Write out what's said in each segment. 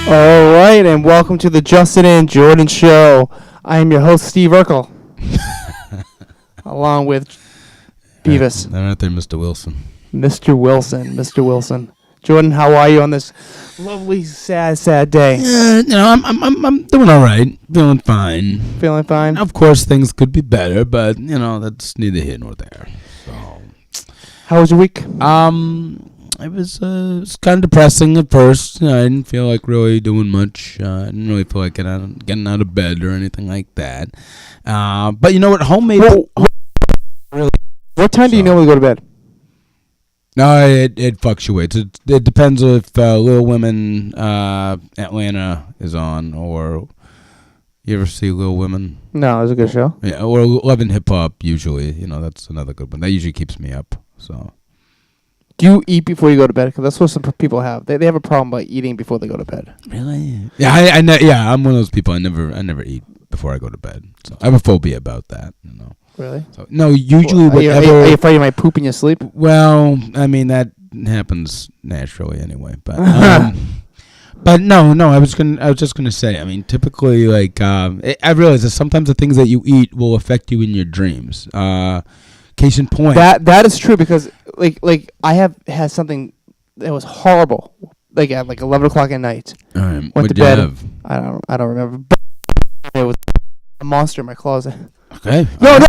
All right, and welcome to the Justin and Jordan Show. I am your host, Steve Urkel, along with Beavis. They're out there, Mr. Wilson. Mr. Wilson. Jordan, how are you on this lovely, sad day? Yeah, I'm doing all right. Feeling fine. Feeling fine? Of course, things could be better, but, that's neither here nor there. So, how was your week? It was kind of depressing at first. I didn't feel like really doing much. I didn't really feel like getting out of bed or anything like that. But you know what? Homemade. Really. What time do you normally go to bed? No, it fluctuates. It depends if Little Women Atlanta is on, or you ever see Little Women? No, it was a good show. Yeah, or Love and Hip Hop. Usually, that's another good one. That usually keeps me up. So. Do you eat before you go to bed? Because that's what some people have. They have a problem by eating before they go to bed. Really? Yeah, I'm one of those people. I never eat before I go to bed. So I have a phobia about that. Really? So, no, usually are you afraid you might poop in your sleep? Well, I mean that happens naturally anyway. But but no. I was just gonna say. I mean, typically, like I realize that sometimes the things that you eat will affect you in your dreams. Case in point. That is true because like I have had something that was horrible. Like at 11 o'clock at night. Went to bed. Have? I don't remember. But it was a monster in my closet. Okay. No.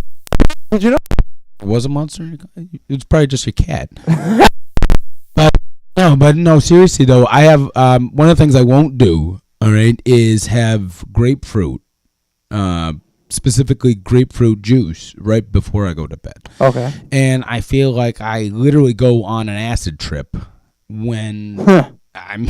Did you know? It was a monster. It was probably just your cat. But no. Seriously though, I have one of the things I won't do. All right, is have grapefruit. Specifically grapefruit juice right before I go to bed. Okay. And I feel like I literally go on an acid trip when I'm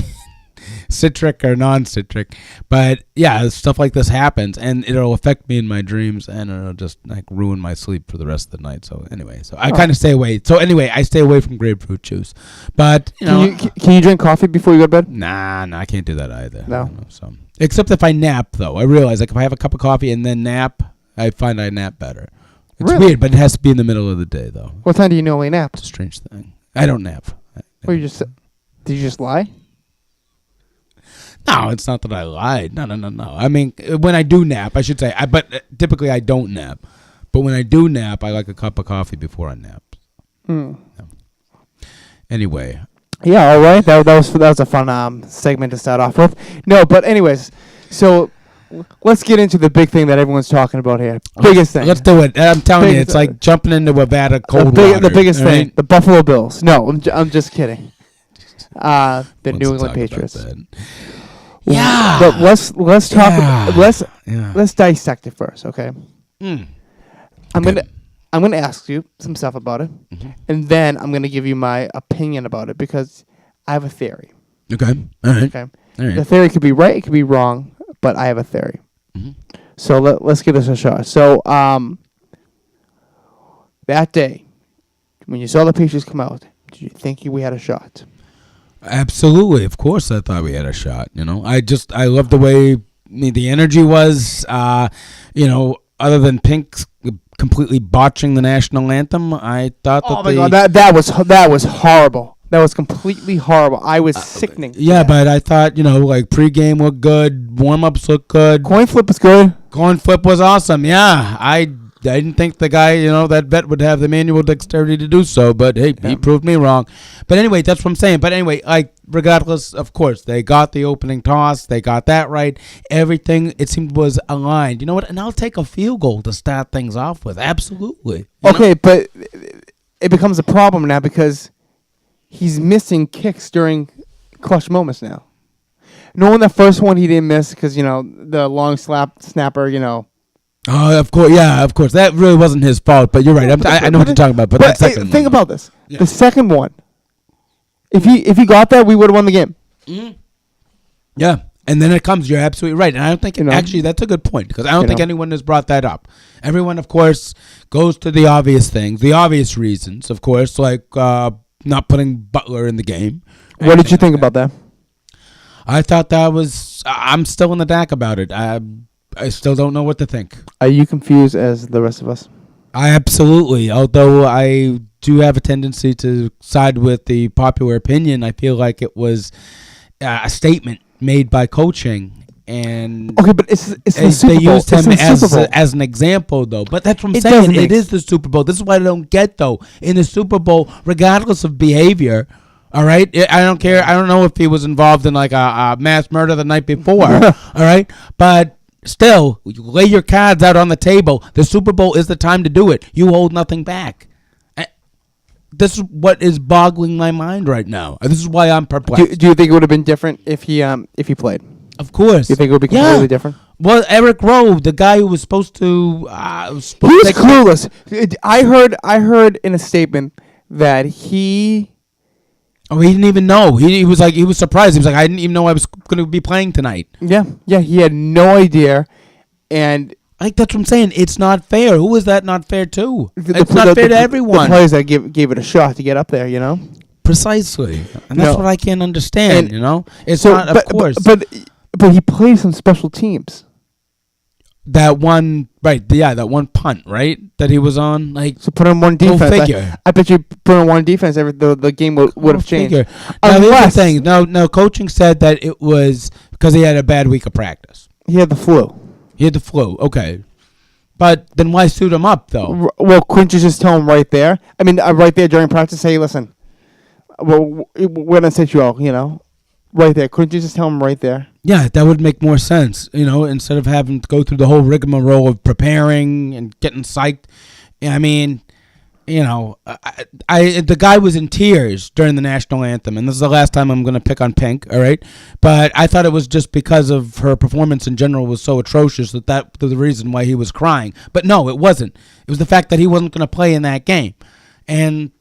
citric or non-citric. But yeah, stuff like this happens and it'll affect me in my dreams and it'll just ruin my sleep for the rest of the night. So anyway, I kind of stay away. So anyway, I stay away from grapefruit juice. But can you drink coffee before you go to bed? Nah, I can't do that either. No. So except if I nap, though. I realize, if I have a cup of coffee and then nap, I find I nap better. It's weird, but it has to be in the middle of the day, though. What time do you normally nap? It's a strange thing. I don't nap. Did you just lie? No, it's not that I lied. No. I mean, when I do nap, I should say. But typically I don't nap. But when I do nap, I like a cup of coffee before I nap. Anyway. Yeah, all right. That was a fun segment to start off with. No, but anyways, so let's get into the big thing that everyone's talking about here. Biggest thing. Let's do it. I'm telling you, it's like jumping into a vat of cold water. The biggest thing, the Buffalo Bills. No, I'm just kidding. The New England Patriots. Yeah. But let's talk. Let's dissect it first, okay? I'm gonna ask you some stuff about it, and then I'm gonna give you my opinion about it because I have a theory. Okay. All right. Okay. All right. The theory could be right, it could be wrong, but I have a theory. So let's give this a shot. So that day, when you saw the Patriots come out, did you think we had a shot? Absolutely. Of course, I thought we had a shot. I love the way the energy was. Other than Pink completely botching the national anthem, I thought that. Oh my God, that was horrible. That was completely horrible. I was sickening. Yeah, but I thought pregame looked good, warm ups looked good. Coin flip was good. Coin flip was awesome. Yeah, I didn't think the guy, that vet would have the manual dexterity to do so, but hey, he proved me wrong. But anyway, that's what I'm saying. But anyway, regardless, of course, they got the opening toss. They got that right. Everything, it seemed, was aligned. You know what? And I'll take a field goal to start things off with. Absolutely. Okay, but it becomes a problem now because he's missing kicks during clutch moments now. Knowing the first one he didn't miss because, the long snapper, Oh, of course, yeah, of course. That really wasn't his fault, but you're right. I know what you're talking about. But that second think about this. Yeah. The second one, if he got that, we would have won the game. Mm-hmm. Yeah, and then it comes. You're absolutely right, and I don't think actually that's a good point because I don't think anyone has brought that up. Everyone, of course, goes to the obvious things, the obvious reasons, of course, like not putting Butler in the game. What did you think about that? I thought that was. I'm still in the dark about it. I still don't know what to think. Are you confused as the rest of us? I absolutely. Although I do have a tendency to side with the popular opinion, I feel like it was a statement made by coaching. And okay, but it's the Super they Bowl. used him as an example, though. But that's what I'm saying. It is the Super Bowl. This is what I don't get, though. In the Super Bowl, regardless of behavior, all right? I don't care. I don't know if he was involved in like a mass murder the night before, all right? But still, you lay your cards out on the table. The Super Bowl is the time to do it. You hold nothing back. This is what is boggling my mind right now. This is why I'm perplexed. Do you think it would have been different if he played? Of course. You think it would be completely different? Well, Eric Rowe, the guy who was supposed to... he was clueless. I heard in a statement that he... Oh, he didn't even know. He was surprised. He was like, I didn't even know I was going to be playing tonight. Yeah, he had no idea. And... Like, that's what I'm saying. It's not fair. Who is that not fair to? It's not fair to everyone. The players that gave it a shot to get up there, you know? Precisely. And that's what I can't understand, you know? It's not, of course. But he played some special teams. That one, right? Yeah, that one punt, right? That he was on, like. So put on one defense. Go figure. I bet you put on one defense, the game would have changed. Now, the other thing, no, coaching said that it was because he had a bad week of practice. He had the flu. Okay. But then why suit him up, though? Well, couldn't you just tell him right there? I mean, right there during practice, hey, listen, we're going to sit you all, you know, right there. Couldn't you just tell him right there? Yeah, that would make more sense, you know, instead of having to go through the whole rigmarole of preparing and getting psyched. I mean, you know, the guy was in tears during the national anthem, and this is the last time I'm going to pick on Pink, all right? But I thought it was just because of her performance in general was so atrocious that was the reason why he was crying. But no, it wasn't. It was the fact that he wasn't going to play in that game. And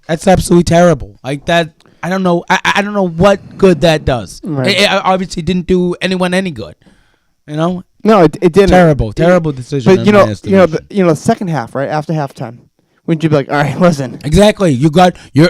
that's absolutely terrible. Like that, I don't know. I don't know what good that does. Right. It obviously didn't do anyone any good. You know? No, it didn't. Terrible decision. But the second half, right after halftime, wouldn't you be like, all right, listen? Exactly.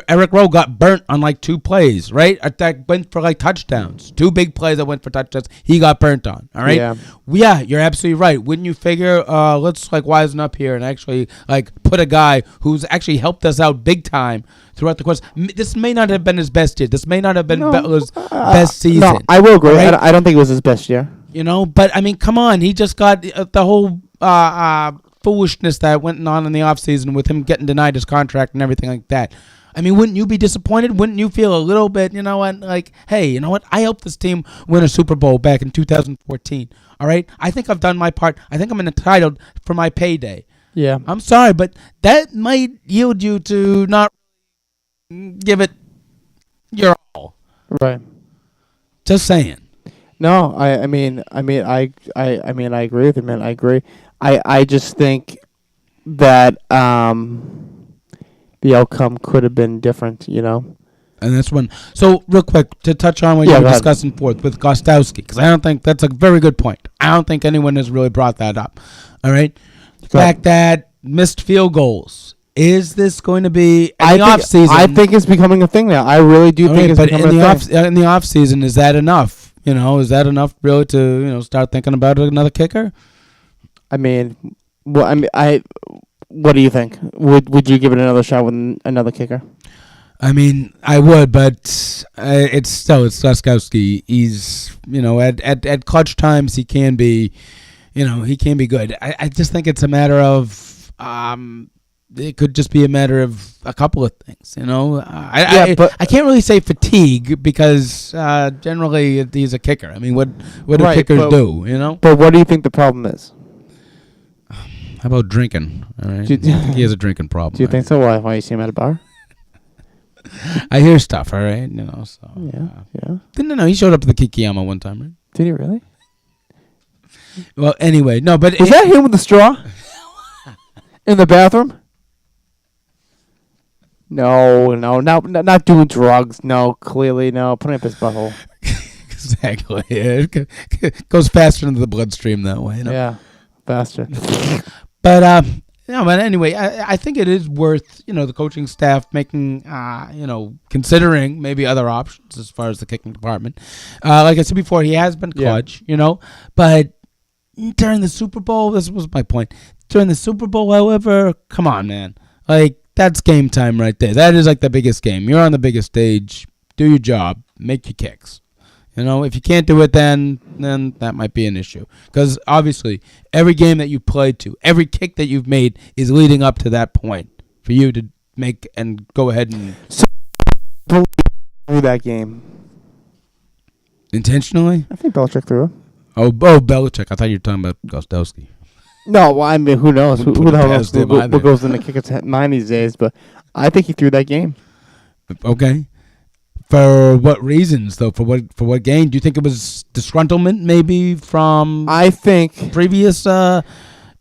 Eric Rowe got burnt on like 2 plays, right? That went for like touchdowns. 2 big plays that went for touchdowns. He got burnt on. All right. Yeah, you're absolutely right. Wouldn't you figure? Let's like wisen up here and actually like put a guy who's actually helped us out big time throughout the course. This may not have been his best year. This may not have been his best season. No, I will agree. Right? I don't think it was his best year. You know, but I mean, come on. He just got the whole foolishness that went on in the offseason with him getting denied his contract and everything like that. I mean, wouldn't you be disappointed? Wouldn't you feel a little bit, you know what, like, hey, you know what? I helped this team win a Super Bowl back in 2014. All right? I think I've done my part. I think I'm entitled for my payday. Yeah. I'm sorry, but that might yield you to not give it your all. Right. Just saying. No, I mean, I agree with you, man. I agree. I just think that the outcome could have been different, you know. And that's when. So real quick to touch on what you were discussing forth with Gronkowski, because I don't think that's a very good point. I don't think anyone has really brought that up. All right, the fact that missed field goals. Is this going to be in the off season? I think it's becoming a thing now. I really do think it's becoming a thing. In the off season, is that enough? You know, is that enough really to start thinking about another kicker? I mean, what do you think? Would you give it another shot with another kicker? I mean, I would, but it's Gronkowski. He's at clutch times he can be, he can be good. I just think it's a matter of it could just be a matter of a couple of things, I can't really say fatigue because generally he's a kicker. I mean, what do kickers do, But what do you think the problem is? How about drinking? All right, I think he has a drinking problem. Do you think so? Why you see him at a bar? I hear stuff. All right, So yeah. No, he showed up at the Kikiyama one time, right? Did he really? Well, anyway, no, but was that him with the straw in the bathroom? No, not doing drugs. No, clearly, no. Putting up his butthole. Exactly. Yeah. It goes faster into the bloodstream that way. Yeah, faster. But but anyway, I think it is worth the coaching staff making considering maybe other options as far as the kicking department. Like I said before, he has been clutch, but during the Super Bowl, this was my point. During the Super Bowl, however, come on, man, like. That's game time right there. That is like the biggest game. You're on the biggest stage. Do your job. Make your kicks. If you can't do it, then that might be an issue. Because obviously, every game that you played to, every kick that you've made is leading up to that point for you to make and go ahead and threw that game intentionally. I think Belichick threw it. Oh, Belichick. I thought you were talking about Gronkowski. No, well, I mean, who knows? Who the hell knows what goes in the kicker's mind these days? But I think he threw that game. Okay. For what reasons, though? For what game? Do you think it was disgruntlement, maybe from? I think previous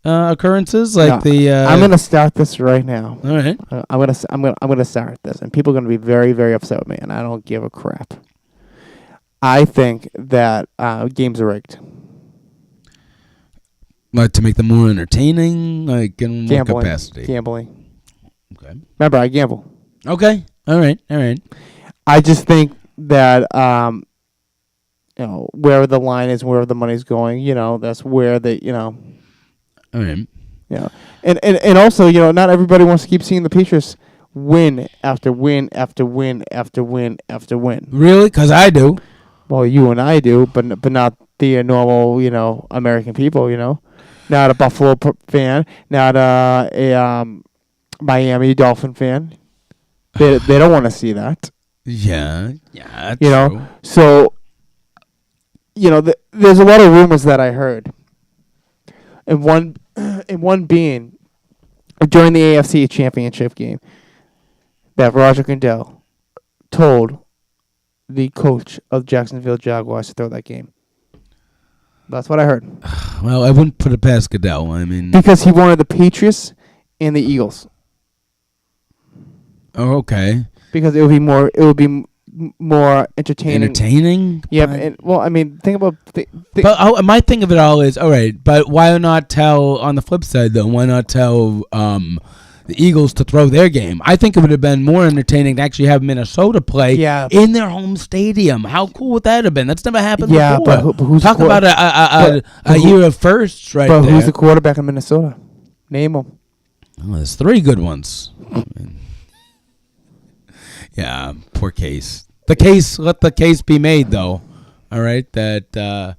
occurrences, like I'm gonna start this right now. All right. I'm gonna start this, and people are gonna be very, very upset with me, and I don't give a crap. I think that games are rigged. Like to make them more entertaining, like in what capacity? Gambling. Okay. Remember, I gamble. Okay. All right. I just think that wherever the line is, wherever the money's going, that's where All right. Yeah. And also, not everybody wants to keep seeing the Patriots win after win after win after win after win. Really? Because I do. Well, you and I do, but not the normal, American people, Not a Buffalo fan, not a Miami Dolphin fan. They don't want to see that. Yeah, that's true. So, there's a lot of rumors that I heard. And one being during the AFC Championship game that Roger Goodell told the coach of Jacksonville Jaguars to throw that game. That's what I heard. Well, I wouldn't put it past Goodell. I mean, because he wanted the Patriots and the Eagles. Oh, okay. Because it would be more entertaining. Entertaining? Yeah, and I mean, think about. But my thing of it all is, all right, but why not tell, on the flip side though, why not tell the Eagles to throw their game? I think it would have been more entertaining to actually have Minnesota play in their home stadium. How cool would that have been? That's never happened before. But who's talk about a year of firsts right there. But who's the quarterback in Minnesota? Name them. Well, there's 3 good ones. Yeah, poor Case. Let the case be made, though. All right, that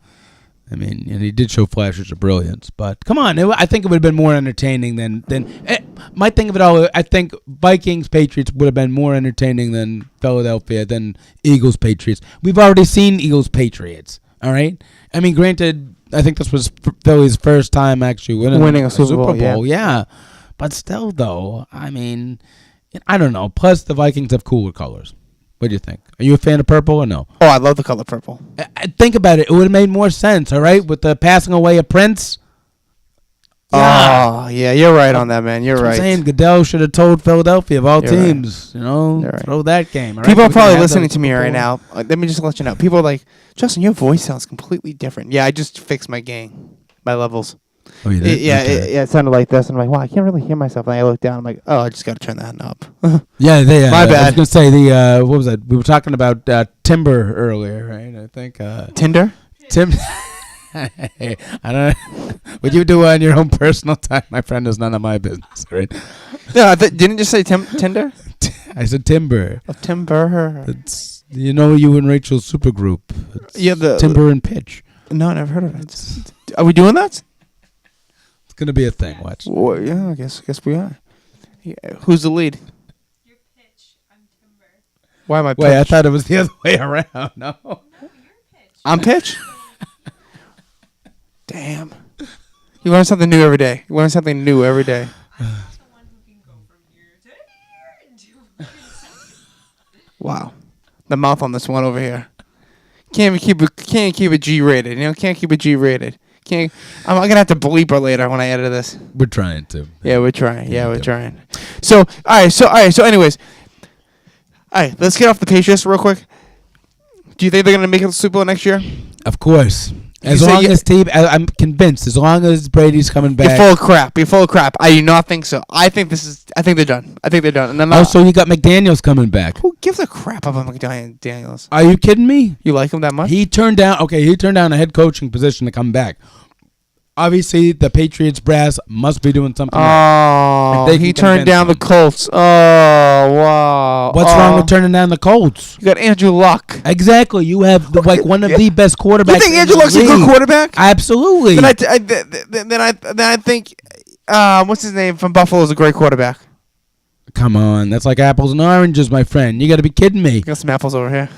and he did show flashes of brilliance, but come on, I think it would have been more entertaining than my thing of it all. I think Vikings Patriots would have been more entertaining than Philadelphia, than Eagles Patriots. We've already seen Eagles Patriots. All right, I mean, granted, I think this was Philly's first time actually winning a Super Bowl. Yeah, but still, though, I mean, I don't know. Plus, the Vikings have cooler colors. What do you think? Are you a fan of purple or no? Oh, I love the color purple. Think about it. It would have made more sense, all right, with the passing away of Prince. Yeah. Oh, yeah, you're right on that, man. You're right. I'm saying Goodell should have told Philadelphia of all teams, throw that game. All right? People are probably listening to me right now. Let me just let you know. People are like, Justin, your voice sounds completely different. Yeah, I just fixed my gain, my levels. Oh, you did? It sounded like this. I'm like, wow, I can't really hear myself. And I look down. I'm like, oh, I just got to turn that knob. Yeah, my bad. I was going to say, what was that? We were talking about timber earlier, right? I think. Tinder? I don't know. What you do on your own personal time, my friend, is none of my business, right? No, didn't you say Tinder? I said timber. Oh, timber. It's, you and Rachel's supergroup. It's Timber and Pitch. No, I never heard of it. Are we doing that? Gonna be a thing. Watch. Well, yeah, I guess we are. Yeah. Who's the lead? You're Pitch. I'm Timber. Why am I Pitch? Wait, I thought it was the other way around. No, you're Pitch. I'm Pitch. Damn. You learn something new every day. Wow. The mouth on this one over here. Can't keep it G-rated. Can't keep it G-rated. I'm gonna have to bleep her later when I edit this. We're trying to. Yeah, we're trying. So, all right. So, anyways, all right. Let's get off the Patriots real quick. Do you think they're gonna make it to the Super Bowl next year? Of course. As long as I'm convinced. As long as Brady's coming back. You're full of crap. I do not think so. I think they're done. And then also, you got McDaniels coming back. Who gives a crap about McDaniels? Are you kidding me? You like him that much? He turned down a head coaching position to come back. obviously the Patriots brass must be doing something right. Oh, he turned down the Colts. Oh, wow. What's wrong with turning down the Colts? You got Andrew Luck. Exactly. You have one of the best quarterbacks. You think Andrew Luck's a good quarterback? Absolutely. Then I think what's his name from Buffalo is a great quarterback. Come on, that's like apples and oranges, my friend. You got to be kidding me. Got some apples over here.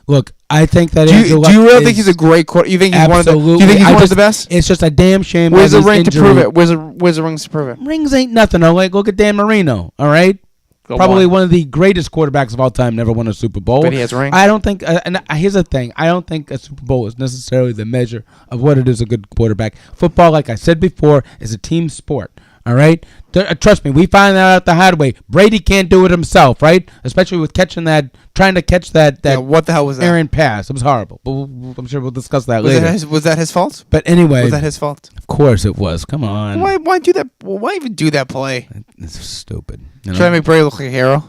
Look, I think that do Andrew Luck you really think he's a great quarterback? You think he's one of the? Do you think he's one of the best? It's just a damn shame. Where's the ring to prove it? Where's the rings to prove it? Rings ain't nothing. Look at Dan Marino. All right. Probably one of the greatest quarterbacks of all time. Never won a Super Bowl. But he has a ring. I don't think. And here's the thing. I don't think a Super Bowl is necessarily the measure of what it is a good quarterback. Football, like I said before, is a team sport. All right. Trust me, we found that out the hard way. Brady can't do it himself, right? Especially with trying to catch that. Yeah, what the hell was that? Errant pass. It was horrible. But I'm sure we'll discuss that later. Was that his fault? But anyway, was that his fault? Of course it was. Come on. Why do that? Why even do that play? It's stupid. You know? Try to make Brady look like a hero.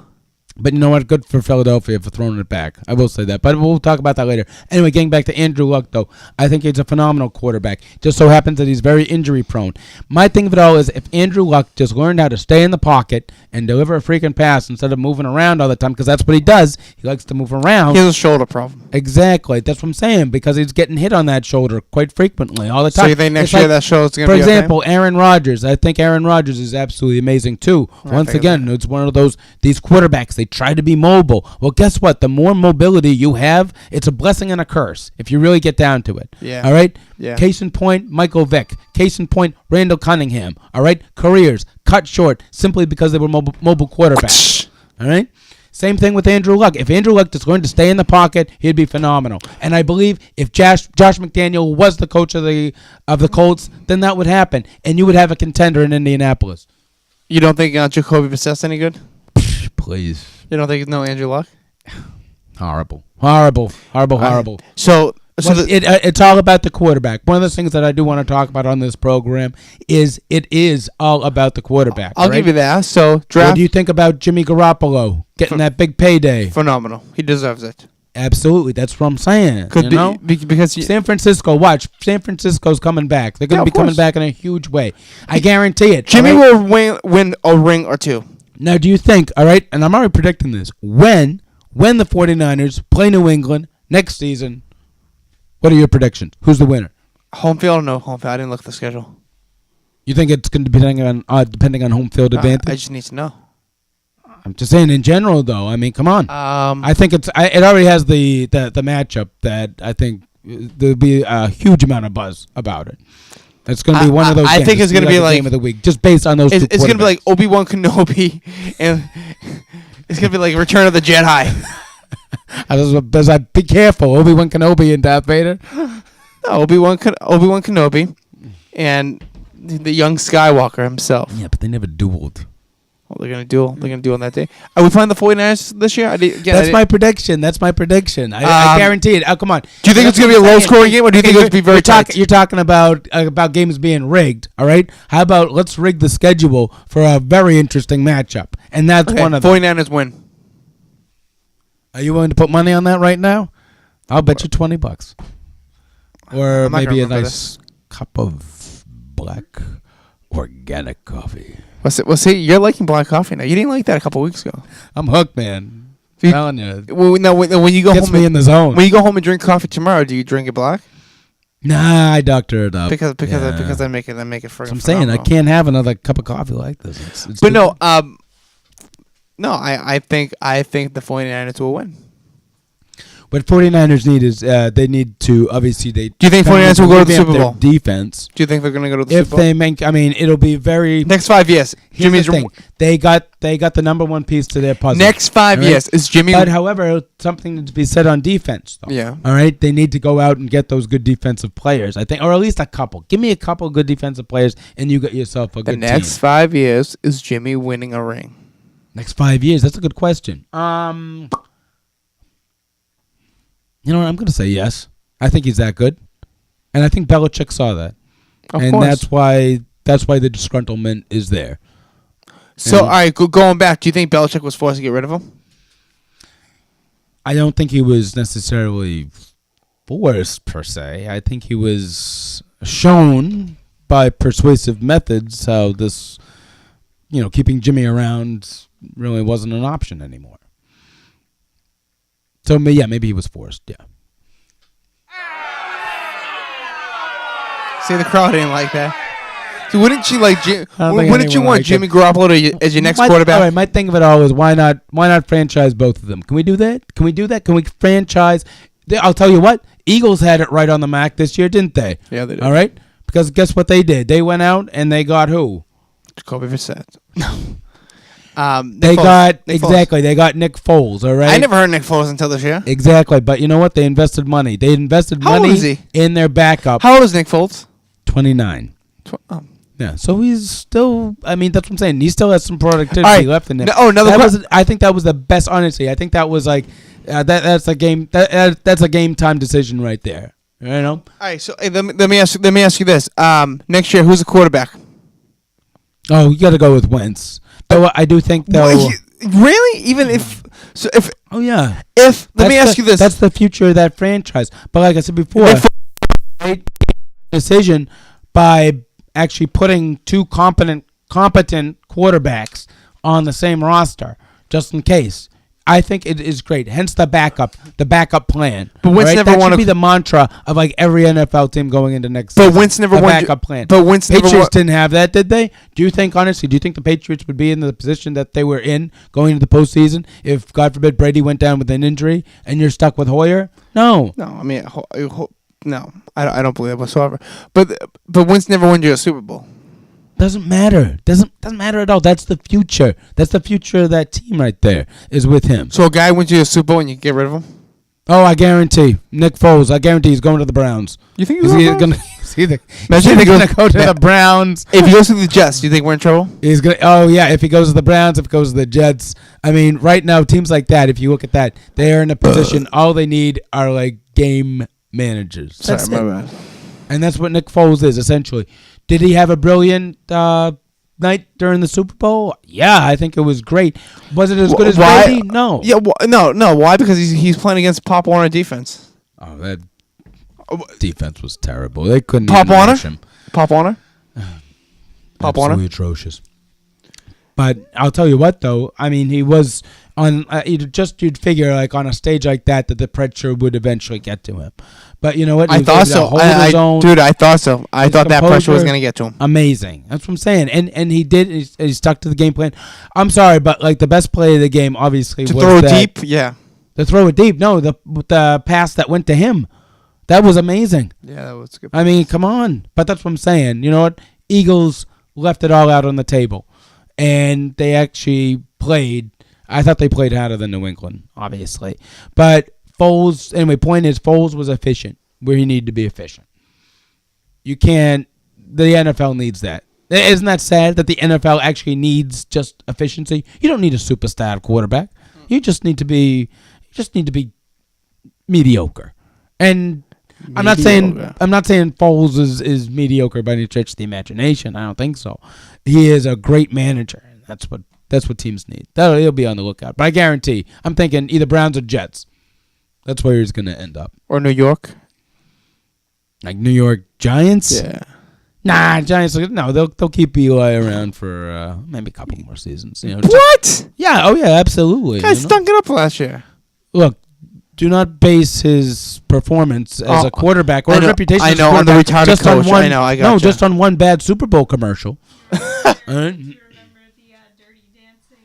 But you know what? Good for Philadelphia for throwing it back. I will say that. But we'll talk about that later. Anyway, getting back to Andrew Luck, though, I think he's a phenomenal quarterback. Just so happens that he's very injury prone. My thing of it all is if Andrew Luck just learned how to stay in the pocket and deliver a freaking pass instead of moving around all the time, because that's what he does. He likes to move around. He has a shoulder problem. Exactly. That's what I'm saying, because he's getting hit on that shoulder quite frequently all the time. So you think next year that shoulder's going to be For example, Aaron Rodgers. I think Aaron Rodgers is absolutely amazing, too. Once again, it's one of these quarterbacks. They try to be mobile. Well, guess what? The more mobility you have, it's a blessing and a curse if you really get down to it. Yeah. All right? Yeah. Case in point, Michael Vick. Case in point, Randall Cunningham. All right? Careers cut short simply because they were mobile quarterbacks. All right? Same thing with Andrew Luck. If Andrew Luck just learned to stay in the pocket, he'd be phenomenal. And I believe if Josh McDaniel was the coach of the Colts, then that would happen, and you would have a contender in Indianapolis. You don't think Jacoby Brissett's any good? Please. You don't think no Andrew Luck? Horrible. So it's all about the quarterback. One of the things that I do want to talk about on this program is it is all about the quarterback. I'll give you that. So draft. What do you think about Jimmy Garoppolo getting that big payday? Phenomenal. He deserves it. Absolutely. That's what I'm saying. Because San Francisco, watch. San Francisco's coming back. They're going to be coming back in a huge way. I guarantee it. Jimmy will win a ring or two. Now, do you think, all right, and I'm already predicting this, when the 49ers play New England next season, what are your predictions? Who's the winner? Home field or no home field? I didn't look at the schedule. You think it's going to be depending on home field advantage? I just need to know. I'm just saying in general, though. I mean, come on. I think it already has the matchup that I think there'll be a huge amount of buzz about it. It's going to be one of those. I think it's going to be like game of the week, just based on those. It's going to be like Obi-Wan Kenobi, and it's going to be like Return of the Jedi. Be careful, Obi-Wan Kenobi and Darth Vader. No, Obi-Wan Kenobi, and the young Skywalker himself. Yeah, but they never dueled. Well, they're gonna duel. They're gonna duel on that day. Are we playing the 49ers this year? That's my prediction. I guarantee it. Oh, come on. Do you think it's gonna be a low-scoring game, or do you think it's gonna be very tight? You're talking about games being rigged. All right. How about let's rig the schedule for a very interesting matchup, and that's one of them. 49ers win. Are you willing to put money on that right now? I'll bet you $20, or maybe a nice cup of black organic coffee. Well, see, you're liking black coffee now. You didn't like that a couple weeks ago. I'm hooked, man. I'm telling you. When you go gets home, me in the zone. When you go home and drink coffee tomorrow, do you drink it black? Nah, I doctor it up because I make it freaking. I'm saying I can't have another cup of coffee like this. It's but no, I think the 49ers will win. What 49ers need is they need to obviously they. Do you think 49ers will go to the Super Bowl? Defense. Do you think they're going to go to the Super Bowl? If they make, I mean, it'll be very next 5 years. Jimmy's the thing. They got the number one piece to their puzzle. Next 5 years is Jimmy. But however, something to be said on defense. Though. Yeah. All right. They need to go out and get those good defensive players. I think, or at least a couple. Give me a couple good defensive players, and you got yourself a good team. The next 5 years is Jimmy winning a ring. Next 5 years. That's a good question. You know what? I'm going to say yes. I think he's that good. And I think Belichick saw that. Of course. That's why the disgruntlement is there. So, all right, going back, do you think Belichick was forced to get rid of him? I don't think he was necessarily forced, per se. I think he was shown by persuasive methods how this, keeping Jimmy around really wasn't an option anymore. So, yeah, maybe he was forced, yeah. See, the crowd didn't like that. So wouldn't you like? Wouldn't you want Jimmy Garoppolo as your next quarterback? All right, my thing of it all is why not franchise both of them? Can we do that? Can we franchise? I'll tell you what. Eagles had it right on the MAC this year, didn't they? Yeah, they did. All right, because guess what they did? They went out and they got who? Jacoby Brissett. They got Nick Foles. All right. I never heard Nick Foles until this year. Exactly, but you know what? They invested money. How old is he? In their backup. How old is Nick Foles? 29. Yeah, so he's still. I mean, that's what I'm saying. He still has some productivity left in him. I think that was the best. Honestly, I think that was like that's a game. That's a game time decision right there. You know. All right. So let me ask you this. Next year, who's the quarterback? Oh, you got to go with Wentz. Though I do think though. Really? Even if. So if. Oh yeah. Let me ask you this. That's the future of that franchise. But like I said before, right decision by actually putting two competent quarterbacks on the same roster, just in case. I think it is great. Hence the backup plan. But Wentz never won. That should be the mantra of like every NFL team going into next season. But Wentz never won. Backup plan. But Wentz never Patriots didn't have that, did they? Do you think the Patriots would be in the position that they were in going into the postseason if, God forbid, Brady went down with an injury and you're stuck with Hoyer? No. No, I mean, no, I don't believe that whatsoever. But Wentz never won you a Super Bowl. Doesn't matter. Doesn't matter at all. That's the future. That's the future of that team right there is with him. So a guy wins you a Super Bowl and you get rid of him? Oh, I guarantee. Nick Foles, I guarantee he's going to the Browns. You think he's going to go to the Browns? If he goes to the Jets, do you think we're in trouble? He's going. Oh yeah, if he goes to the Browns, if he goes to the Jets. I mean, right now teams like that, if you look at that, they are in a position. All they need are like game managers. Sorry, my bad. And that's what Nick Foles is essentially. Did he have a brilliant night during the Super Bowl? Yeah, I think it was great. Was it as good as Brady? No. Yeah, no. Why? Because he's playing against Pop Warner defense. Oh, that defense was terrible. They couldn't Pop even Warner? rush him. Pop Warner? Pop Warner? Absolutely atrocious. But I'll tell you what, though. I mean, he was on. You'd figure like on a stage like that the pressure would eventually get to him. But you know what? I thought so. Dude, I thought so. I thought that pressure was going to get to him. Amazing. That's what I'm saying. And he did. He stuck to the game plan. I'm sorry, but like the best play of the game, obviously, was throw it deep. Yeah. To throw it deep. No, the pass that went to him. That was amazing. Yeah, that was good. I mean, come on. But that's what I'm saying. You know what? Eagles left it all out on the table. And they actually played. I thought they played harder than New England, obviously. But Foles, anyway, point is Foles was efficient where he needed to be efficient. You can't, the NFL needs that. Isn't that sad that the NFL actually needs just efficiency? You don't need a superstar quarterback. You just need to be mediocre. And I'm not saying Foles is mediocre by any stretch of the imagination. I don't think so. He is a great manager, and that's what teams need. He'll be on the lookout. But I guarantee, I'm thinking either Browns or Jets. That's where he's going to end up. Or New York. Like New York Giants? Yeah. Nah, Giants. No, they'll keep Eli around for maybe a couple more seasons. You know, what? Yeah. Oh yeah. Absolutely. Guy stunk it up last year. Look, do not base his performance as a quarterback or his reputation. I know, on the retarded coach. I know. I got no, just on one bad Super Bowl commercial. Do you remember the Dirty Dancing?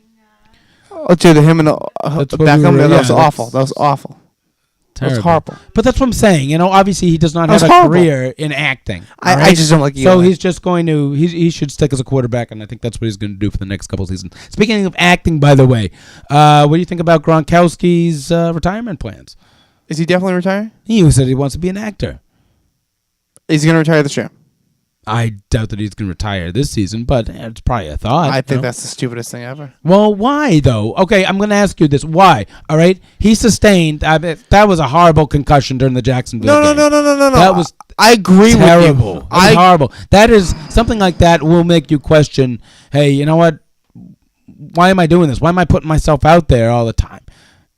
Oh, dude, him and Beckham. That was awful. That was awful. Terrible. That's horrible. But that's what I'm saying. You know, obviously he does not have a career in acting. I just don't like Eli. So he's just going to, he should stick as a quarterback, and I think that's what he's going to do for the next couple of seasons. Speaking of acting, by the way, what do you think about Gronkowski's retirement plans? Is he definitely retiring? He said he wants to be an actor. Is he going to retire this year? I doubt that he's going to retire this season, but it's probably a thought. I think that's the stupidest thing ever. Well, why, though? Okay, I'm going to ask you this. Why? All right? He sustained, that was a horrible concussion during the Jacksonville game. No. That was I agree terrible. with you. It was horrible. That is, something like that will make you question, hey, you know what? Why am I doing this? Why am I putting myself out there all the time?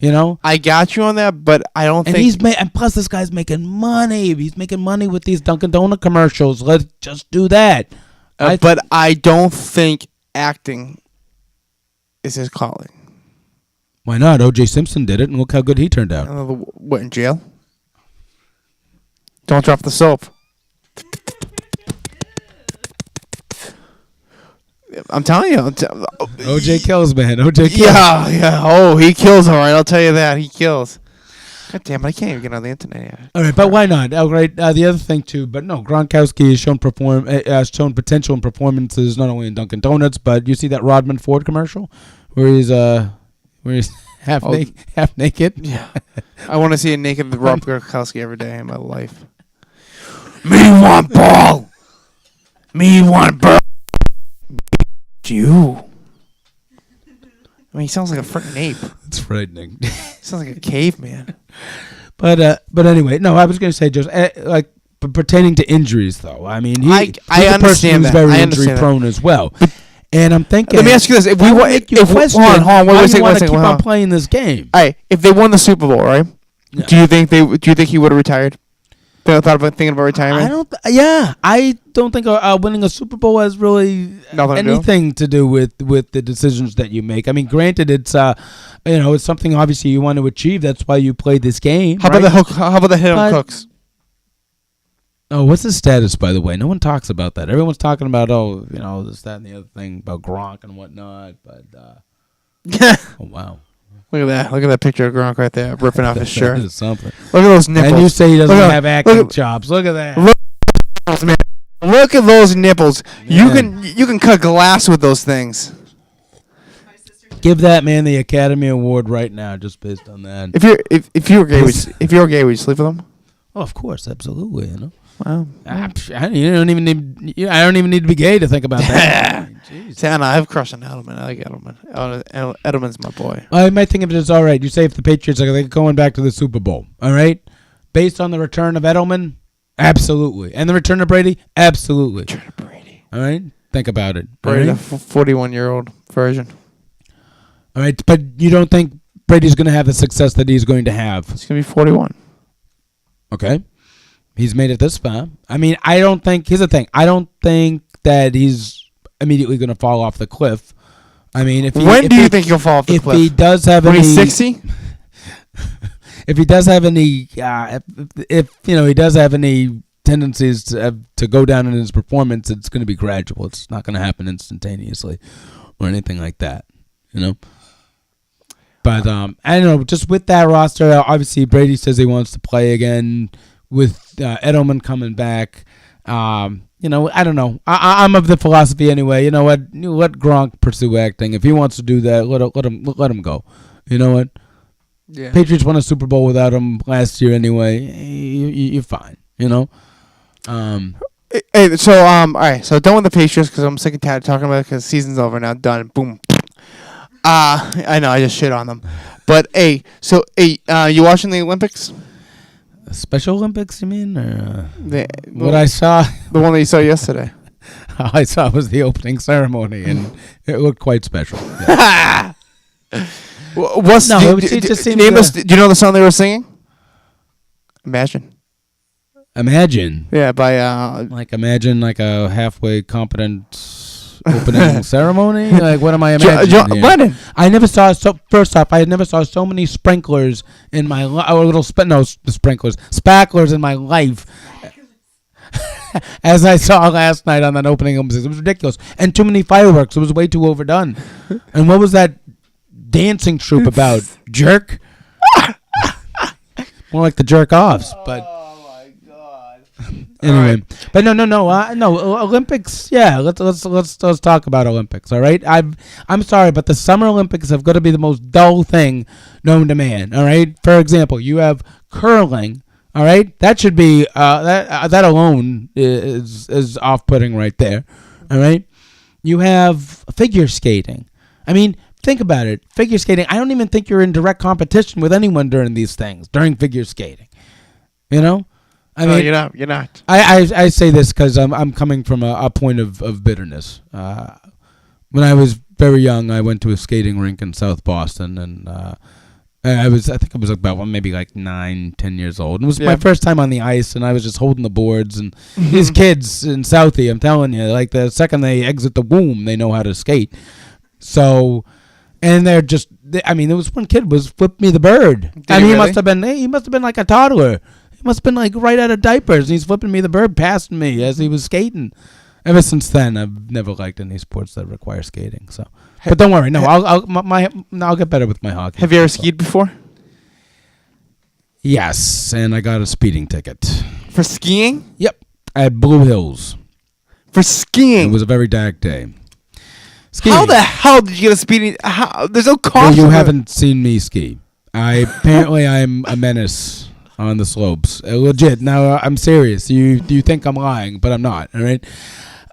You know, I got you on that, but I don't think. And plus, this guy's making money. He's making money with these Dunkin' Donut commercials. Let's just do that. But I don't think acting is his calling. Why not? O.J. Simpson did it, and look how good he turned out. What, in jail? Don't drop the soap. I'm telling you. OJ kills, man. OJ kills. Yeah. Oh, he kills, all right. I'll tell you that. He kills. God damn it, I can't even get on the internet yet. All right, but why not? All right, the other thing, too, but no, Gronkowski has shown potential in performances not only in Dunkin' Donuts, but you see that Rodman Ford commercial where he's half naked? Yeah. I want to see a naked Rob Gronkowski every day in my life. Me want ball. Me want ball. You. I mean, he sounds like a freaking ape. It's frightening. He sounds like a caveman. But anyway, no, I was going to say just pertaining to injuries, though. I mean, he's I a person who's that. very injury prone as well. And I'm thinking, let me ask you this: Hold on, why do you want to keep on playing this game? All right, if they won the Super Bowl, right? Yeah. Do you think he would have retired? Thinking about retirement? I don't think winning a Super Bowl has really anything to do with the decisions that you make. I mean, granted, it's it's something obviously you want to achieve. That's why you play this game. How about the Phenom Cooks? Oh, what's his status, by the way? No one talks about that. Everyone's talking about this, that, and the other thing about Gronk and whatnot. But oh wow. Look at that! Look at that picture of Gronk right there, ripping off his shirt. That is something. Look at those nipples. And you say he doesn't have acting chops. Look at that. Look at those nipples. Man. You can cut glass with those things. Give that man the Academy Award right now, just based on that. If you were gay, would you sleep with him? Oh, of course, absolutely. You know. Wow. I don't even need to be gay to think about that. Santa, I have a crush on Edelman. I like Edelman. Edelman's my boy. I might think of it as all right. You say if the Patriots are going back to the Super Bowl, all right? Based on the return of Edelman, absolutely. And the return of Brady, absolutely. Return of Brady. All right? Think about it. Brady, the 41-year-old version. All right, but you don't think Brady's going to have the success that he's going to have? He's going to be 41. Okay. He's made it this far. I mean, here's the thing. I don't think that he's immediately going to fall off the cliff. I mean, when do you think he'll fall off the cliff? If he does have when he's 60? If he does have any, if he does have any tendencies to go down in his performance, it's going to be gradual. It's not going to happen instantaneously or anything like that, you know. But I don't know. Just with that roster, obviously Brady says he wants to play again. With Edelman coming back, I don't know. I'm of the philosophy anyway. You know what? Let Gronk pursue acting. If he wants to do that, let him go. You know what? Yeah. Patriots won a Super Bowl without him last year anyway. You're fine. You know. Hey, so all right. So done with the Patriots because I'm sick and tired of talking about it because season's over now. Done. Boom. I know I just shit on them, but you watching the Olympics? Special Olympics, you mean? Or, what I saw? The one that you saw yesterday. All I saw was the opening ceremony, and it looked quite special. Yeah. Do you know the song they were singing? Imagine. Yeah, by imagine like a halfway competent opening ceremony. Like, what am I imagining? Lennon. I never saw First off, I never saw so many sprinklers in my sparklers in my life as I saw last night on that opening. It was ridiculous, and too many fireworks. It was way too overdone. And what was that dancing troupe about? Jerk. More like the jerk offs, but. Anyway, right. But no. Olympics. Yeah, let's talk about Olympics. All right, I'm sorry, but the Summer Olympics have got to be the most dull thing known to man. All right, for example, you have curling. All right, that should be that alone is off-putting right there. All right, you have figure skating. I mean, think about it. Figure skating. I don't even think you're in direct competition with anyone during these things. During figure skating, you know. I mean, you're not. I say this because I'm coming from a point of bitterness. When I was very young, I went to a skating rink in South Boston, and I think I was about maybe like 9, 10 years old. And it was my first time on the ice, and I was just holding the boards. And these kids in Southie, I'm telling you, like the second they exit the womb, they know how to skate. So, and they're just, there was one kid was flipped me the bird. He must have been like a toddler. He must have been like right out of diapers. And he's flipping me the bird past me as he was skating. Ever since then, I've never liked any sports that require skating. So. But don't worry, no, I'll get better with my hockey. Have you ever skied before? Yes, and I got a speeding ticket. For skiing? Yep, at Blue Hills. For skiing? It was a very dark day. Skiing. How the hell did you get a speeding? There's no cost. Well, you haven't seen me ski. Apparently I'm a menace on the slopes. Legit. Now I'm serious. You think I'm lying, but I'm not. All right.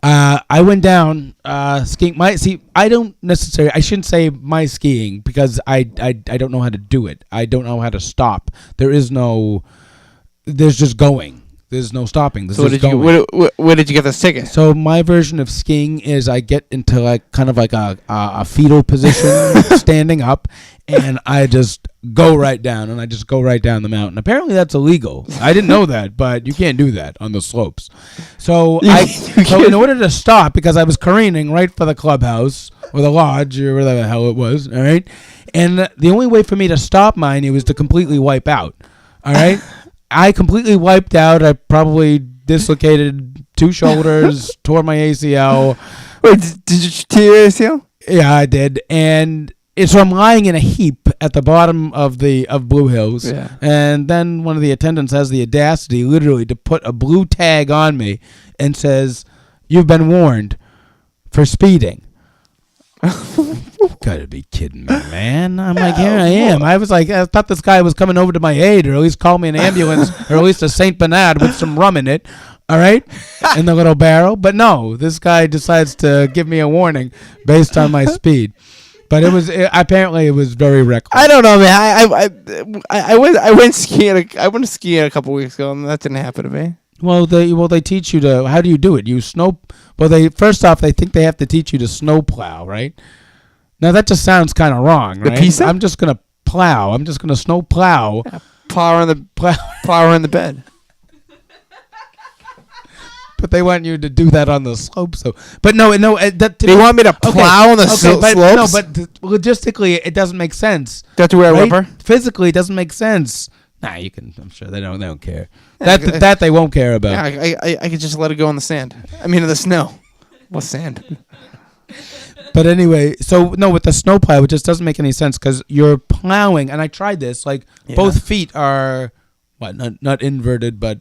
I went down skiing. I shouldn't say my skiing because I don't know how to do it. I don't know how to stop. There's just going. There's no stopping. Where did you get this ticket? So my version of skiing is I get into like kind of like a fetal position, standing up, and I just go right down, and I just go right down the mountain. Apparently that's illegal. I didn't know that, but you can't do that on the slopes. So in order to stop, because I was careening right for the clubhouse or the lodge or whatever the hell it was, all right? And the only way for me to stop mine, it was to completely wipe out, all right? I completely wiped out. I probably dislocated 2 shoulders, tore my ACL. Wait, did you tear your ACL? Yeah, I did. And so I'm lying in a heap at the bottom of Blue Hills. Yeah. And then one of the attendants has the audacity literally to put a blue tag on me and says, "You've been warned for speeding." Gotta be kidding me, man. I'm like, here I am. I was like, I thought this guy was coming over to my aid, or at least call me an ambulance, or at least a Saint Bernard with some rum in it, all right, in the little barrel. But no, this guy decides to give me a warning based on my speed. But apparently it was very reckless. I don't know, man. I went skiing. I went skiing a couple weeks ago, and that didn't happen to me. Well, they teach you to. How do you do it? You snow. Well, first off they think they have to teach you to snow plow, right? Now that just sounds kind of wrong, right? I'm just gonna plow. I'm just gonna snow plow. Yeah, plow in the bed. But they want you to do that on the slope. So, but no. They want me to plow on the slopes. No, but logistically, it doesn't make sense. Do you have to wear a rubber? Physically, it doesn't make sense. Nah, you can. I'm sure they don't care. That they won't care about. Yeah, I could just let it go in the sand. I mean, in the snow. What sand? But anyway, so no, with the snow plow, it just doesn't make any sense because you're plowing, and I tried this. Like both feet are not inverted, but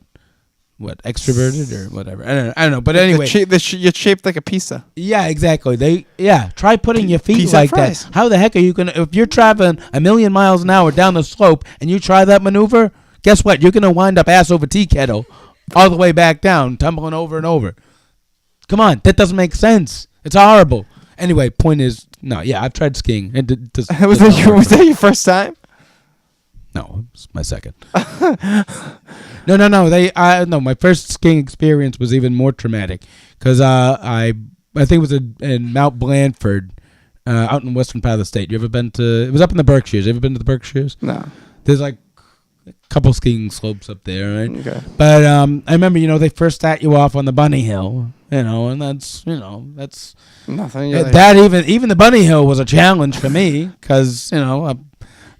extroverted or whatever. I don't know. But anyway, you're shaped like a pizza. Yeah, exactly. Try putting your feet pizza like that. How the heck are you gonna? If you're traveling 1,000,000 miles an hour down the slope and you try that maneuver, guess what? You're gonna wind up ass over tea kettle, all the way back down, tumbling over and over. Come on, that doesn't make sense. It's horrible. Anyway, point is, no, yeah, I've tried skiing. Was that your first time? No, it's my second. No. My first skiing experience was even more traumatic because I think it was in Mount Blandford, out in western part of the state. You ever been to? It was up in the Berkshires. You ever been to the Berkshires? No. There's like a couple skiing slopes up there, right? Okay. But I remember, they first start you off on the bunny hill, and that's nothing. That even the bunny hill was a challenge for me because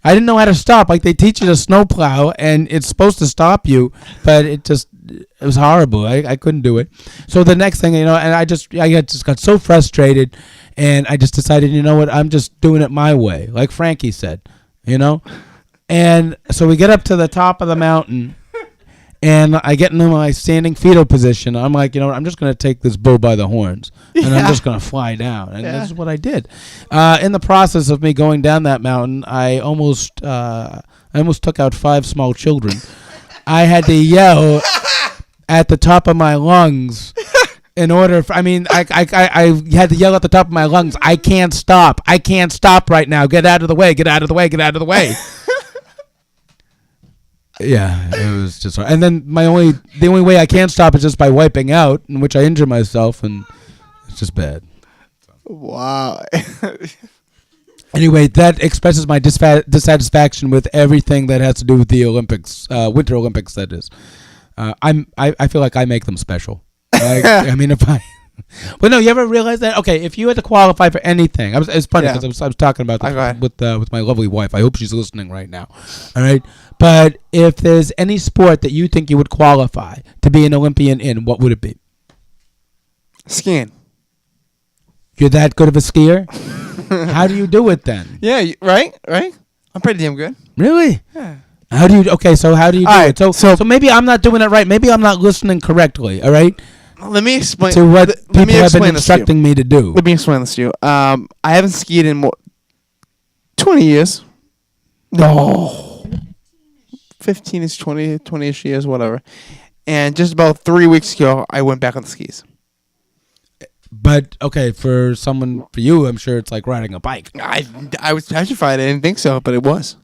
I didn't know how to stop. Like they teach you to snowplow, and it's supposed to stop you, but it was horrible. I couldn't do it. So the next thing, and I just got so frustrated, and I just decided, you know what, I'm just doing it my way, like Frankie said, And so we get up to the top of the mountain, and I get into my standing fetal position. I'm like, I'm just going to take this bull by the horns, and I'm just going to fly down. And this is what I did. In the process of me going down that mountain, I almost took out 5 small children. I had to yell at the top of my lungs in order I had to yell at the top of my lungs, I can't stop right now. Get out of the way. Yeah, it was just hard. And then the only way I can stop is just by wiping out, in which I injure myself, and it's just bad. Wow. Anyway, that expresses my dissatisfaction with everything that has to do with the Olympics, Winter Olympics. That is, I feel like I make them special. I mean, if I. But no, you ever realize that? Okay, if you had to qualify for anything, it's funny because I was talking about this with my lovely wife. I hope she's listening right now. All right, but if there's any sport that you think you would qualify to be an Olympian in, what would it be? Skiing. You're that good of a skier? How do you do it then? Yeah, right. I'm pretty damn good. Really? Yeah. How do you? Okay, so how do you do All it? right, So maybe I'm not doing it right. Maybe I'm not listening correctly. All right. Let me explain to what let people have been instructing me to do. Let me explain this to you. I haven't skied in 20 years. No. 15-ish, 20-ish years, whatever. And just about 3 weeks ago, I went back on the skis. But, okay, for you, I'm sure it's like riding a bike. I was petrified. I didn't think so, but it was.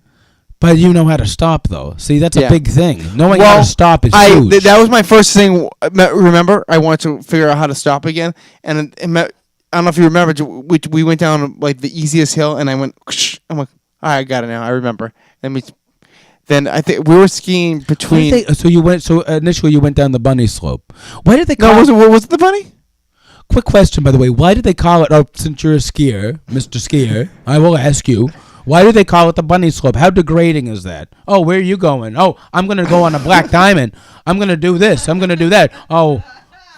But you know how to stop, though. See, that's a big thing. Knowing how to stop is huge. That was my first thing. Remember, I wanted to figure out how to stop again. And I don't know if you remember, we went down like the easiest hill, and I went, I'm like, all right, I got it now. I remember. Then I think we were skiing between. So initially you went down the bunny slope. Why did they call was it the bunny? Quick question, by the way. Why did they call it, since you're a skier, Mr. Skier, I will ask you, why do they call it the bunny slope? How degrading is that? Oh, where are you going? Oh, I'm going to go on a black diamond. I'm going to do this. I'm going to do that. Oh,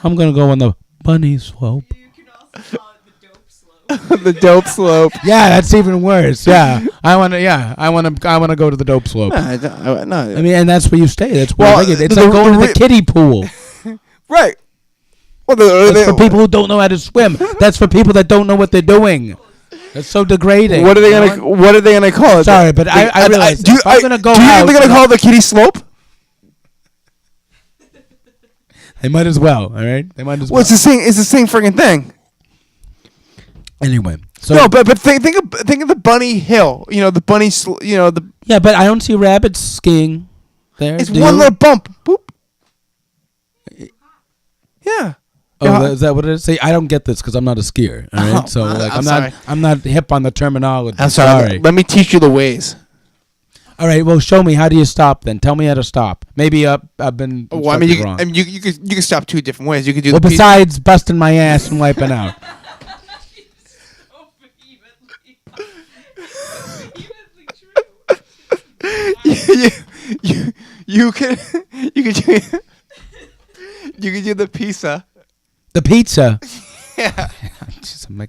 I'm going to go on the bunny slope. You can also call it the dope slope. The dope slope. Yeah, that's even worse. Yeah, I want to go to the dope slope. No. I mean, and that's where you stay. That's where it's like going to the kiddie pool. Right. Well, that's for people who don't know how to swim. That's for people that don't know what they're doing. That's so degrading. What are they gonna call it? Sorry, but I realize I'm gonna go out. Do you think they're gonna call it the kiddie slope? They might as well. All right, they might as well. Well, it's the same friggin' thing. Anyway, so no, but think of the bunny hill. You know the bunny. Yeah, but I don't see rabbits skiing there. It's one little bump. Boop. Yeah. Oh, is that what it is? See, I don't get this because I'm not a skier. All right, so I'm not hip on the terminology. I'm sorry. Let me teach you the ways. All right, well, show me how do you stop then. Tell me how to stop. Maybe I've been wrong. You can stop two different ways. You could do. Well, besides busting my ass and wiping out. You could do the pizza. The pizza. Yeah. Jeez, I'm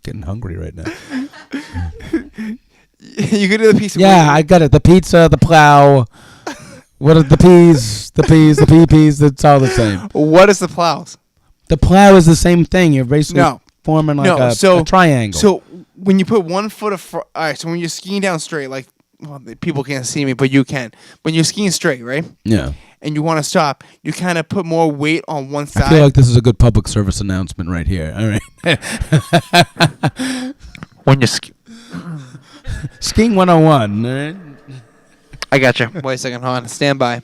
getting hungry right now. You could do the pizza. Yeah, I got it. The pizza, the plow. What are the peas? The peas. It's all the same. What is the plows? The plow is the same thing. You're basically forming like a triangle. So when you put 1 foot of... All right, so when you're skiing down straight, like... Well, people can't see me, but you can. When you're skiing straight, right? Yeah. And you want to stop, you kind of put more weight on one side. I feel like this is a good public service announcement right here. All right. When you're skiing 101. All right? I got you. Wait a second. Hold on. Stand by.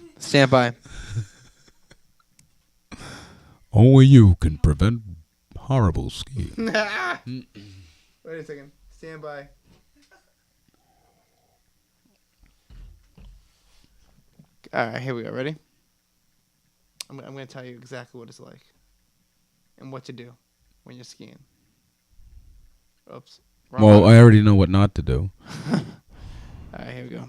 Only you can prevent horrible skiing. Wait a second. Stand by. All right, here we go. Ready? I'm going to tell you exactly what it's like and what to do when you're skiing. Oops. Well, I already know what not to do. All right, here we go.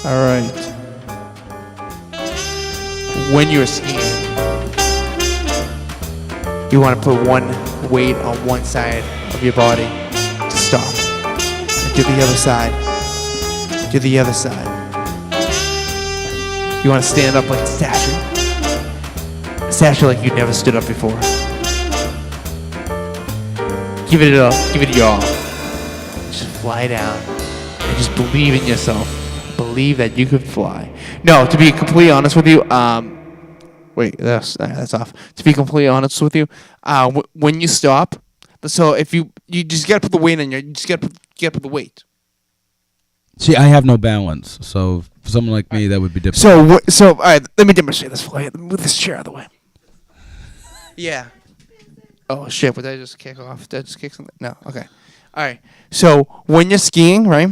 All right. When you're skiing, you want to put one weight on one side of your body. Stop. And do the other side. Do the other side. You want to stand up like a statue. A statue like you never stood up before. Give it up. Give it your all. Just fly down. And just believe in yourself. Believe that you can fly. No, to be completely honest with you, wait, that's off. To be completely honest with you, when you stop, so if you just gotta put the weight on you just gotta put the weight. See, I have no balance, so for someone like me, that would be difficult. So all right, let me demonstrate this for you. Move this chair out of the way. Yeah. Oh shit! But did I just kick off? Did I just kick something? No. Okay. All right. So when you're skiing, right?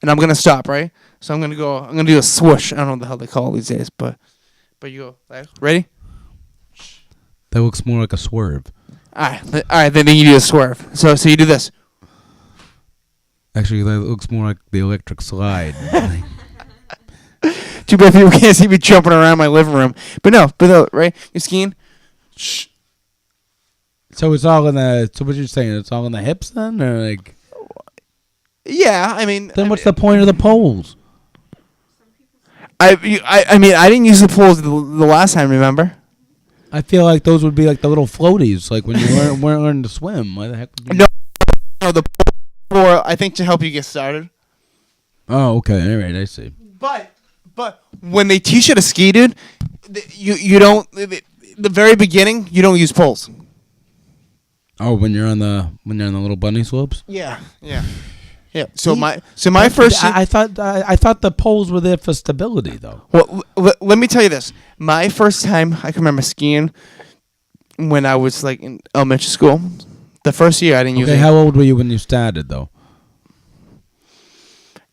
And I'm gonna stop, right? So I'm gonna go. I'm gonna do a swoosh. I don't know what the hell they call it these days, but you go. Like, ready? That looks more like a swerve. All right. All right. Then you do a swerve. So you do this. Actually, that looks more like the electric slide. Too bad people can't see me jumping around my living room. But no, right? You're skiing. Shh. So it's all in the. So what you're saying? It's all in the hips then, or like? Yeah, I mean. Then what's the point of the poles? I mean, I didn't use the poles the last time. Remember? I feel like those would be like the little floaties, like when you weren't learning to swim. Why the heck? Would you No, the pole I think to help you get started. Oh, okay. All right, I see. But when they teach you to ski, dude, you don't. The very beginning, you don't use poles. Oh, when you're on the little bunny slopes. Yeah. So my first. I thought the poles were there for stability, though. Well, let me tell you this. My first time I can remember skiing when I was like in elementary school. The first year I didn't use. Okay, how old were you when you started, though?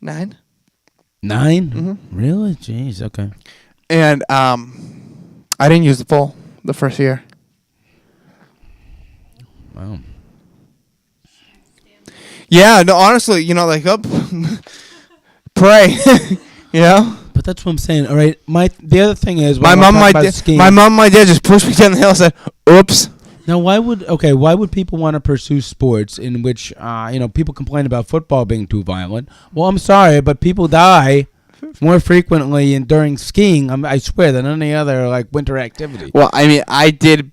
9. 9? Mm-hmm. Really? Jeez. Okay. And I didn't use the pole the first year. Wow. Yeah, no, honestly, like up, pray, But that's what I'm saying. All right, the other thing is my mom, my dad just pushed me down the hill and said, "Oops." Now, why would people want to pursue sports in which people complain about football being too violent? Well, I'm sorry, but people die more frequently during skiing. I swear than any other like winter activity. Well, I mean, I did.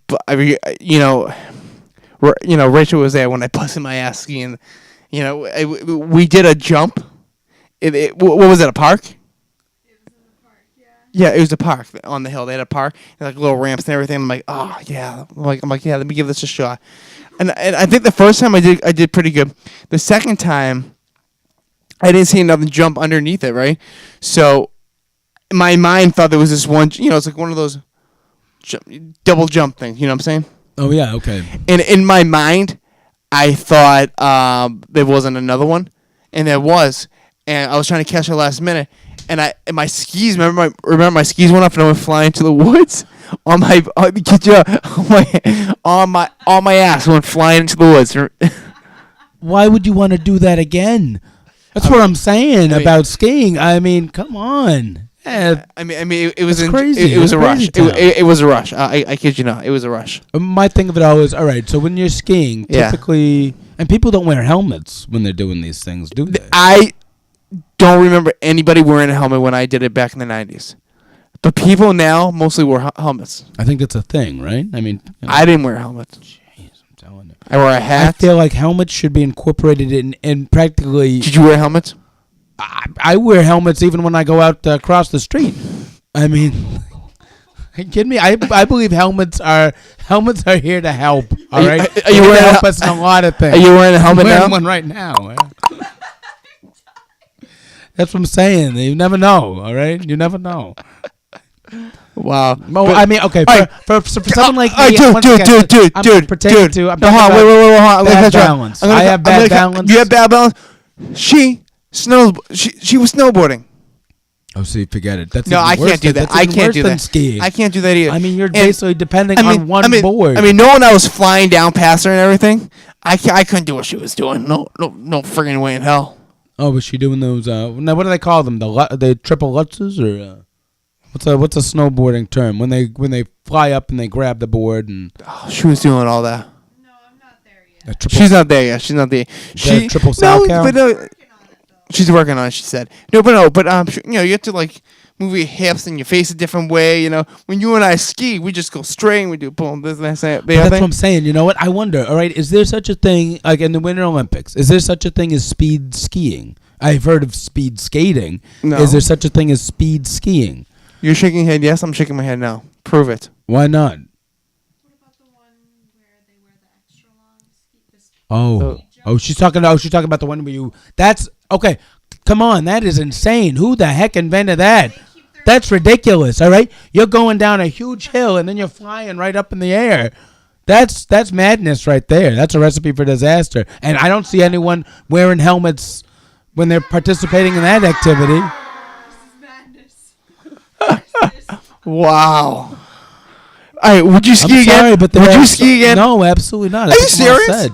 Rachel was there when I busted my ass skiing. We did a jump. What was it? A park? It was in the park, yeah. Yeah, it was a park on the hill. They had a park and like little ramps and everything. I'm like, oh yeah. I'm like, yeah. Let me give this a shot. And I think the first time I did pretty good. The second time, I didn't see another jump underneath it. Right, so my mind thought there was this one. It's like one of those double jump things. You know what I'm saying? Oh yeah, okay. And in my mind, I thought there wasn't another one, and there was. And I was trying to catch it last minute, and my skis. Remember my skis went up and I went flying to the woods on my ass. Went flying into the woods. Why would you want to do that again? That's what I'm saying about skiing. I mean, come on. Yeah, I mean, it was crazy. It was a rush. It was a rush. I kid you not. It was a rush. My thing of it all is, all right, so when you're skiing, typically, and people don't wear helmets when they're doing these things, do they? I don't remember anybody wearing a helmet when I did it back in the 90s. But people now mostly wear helmets. I think that's a thing, right? I mean, I didn't wear a helmet. Jeez, I'm telling you. I wore a hat. I feel like helmets should be incorporated in practically. Did you wear helmets? I wear helmets even when I go out across the street. I mean, are you kidding me? I believe helmets are here to help. All right, are you wearing help us in a lot of things? Are you wearing a helmet I'm wearing now? one right now. That's what I'm saying. You never know. All right, you never know. Wow. Well, I mean, okay, for someone like me, dude. I'm no, hold on, wait. Bad balance. I have bad balance. You have bad balance. She was snowboarding. Oh, see, forget it. That's no, I can't do that. I can't do that. Skiing. I can't do that either. I mean, you're basically depending on one board. I mean, knowing I was flying down past her and everything, I couldn't do what she was doing. No friggin' way in hell. Oh, was she doing those? Now, what do they call them? The triple lutzes or what's a snowboarding term when they fly up and they grab the board and? Oh, she was doing all that. No, I'm not there yet. She's not there yet. She's not there. She triple sow cow? But no, she's working on it. She said you have to like move your hips and your face a different way. When you and I ski, we just go straight and we do boom, this, that. That's what I'm saying. You know what? I wonder. All right, is there such a thing like in the Winter Olympics? Is there such a thing as speed skiing? I've heard of speed skating. No. Is there such a thing as speed skiing? You're shaking your head. Yes, I'm shaking my head now. Prove it. Why not? What about the one where they wear the extra long ski? She's talking about the one where you. That's okay. Come on, that is insane. Who the heck invented that? That's ridiculous. All right, you're going down a huge hill and then you're flying right up in the air. That's madness right there. That's a recipe for disaster. And I don't see anyone wearing helmets when they're participating in that activity. This is madness. Wow. All right, would you ski I'm again? sorry, but would you ski again? No, absolutely not. Are you serious?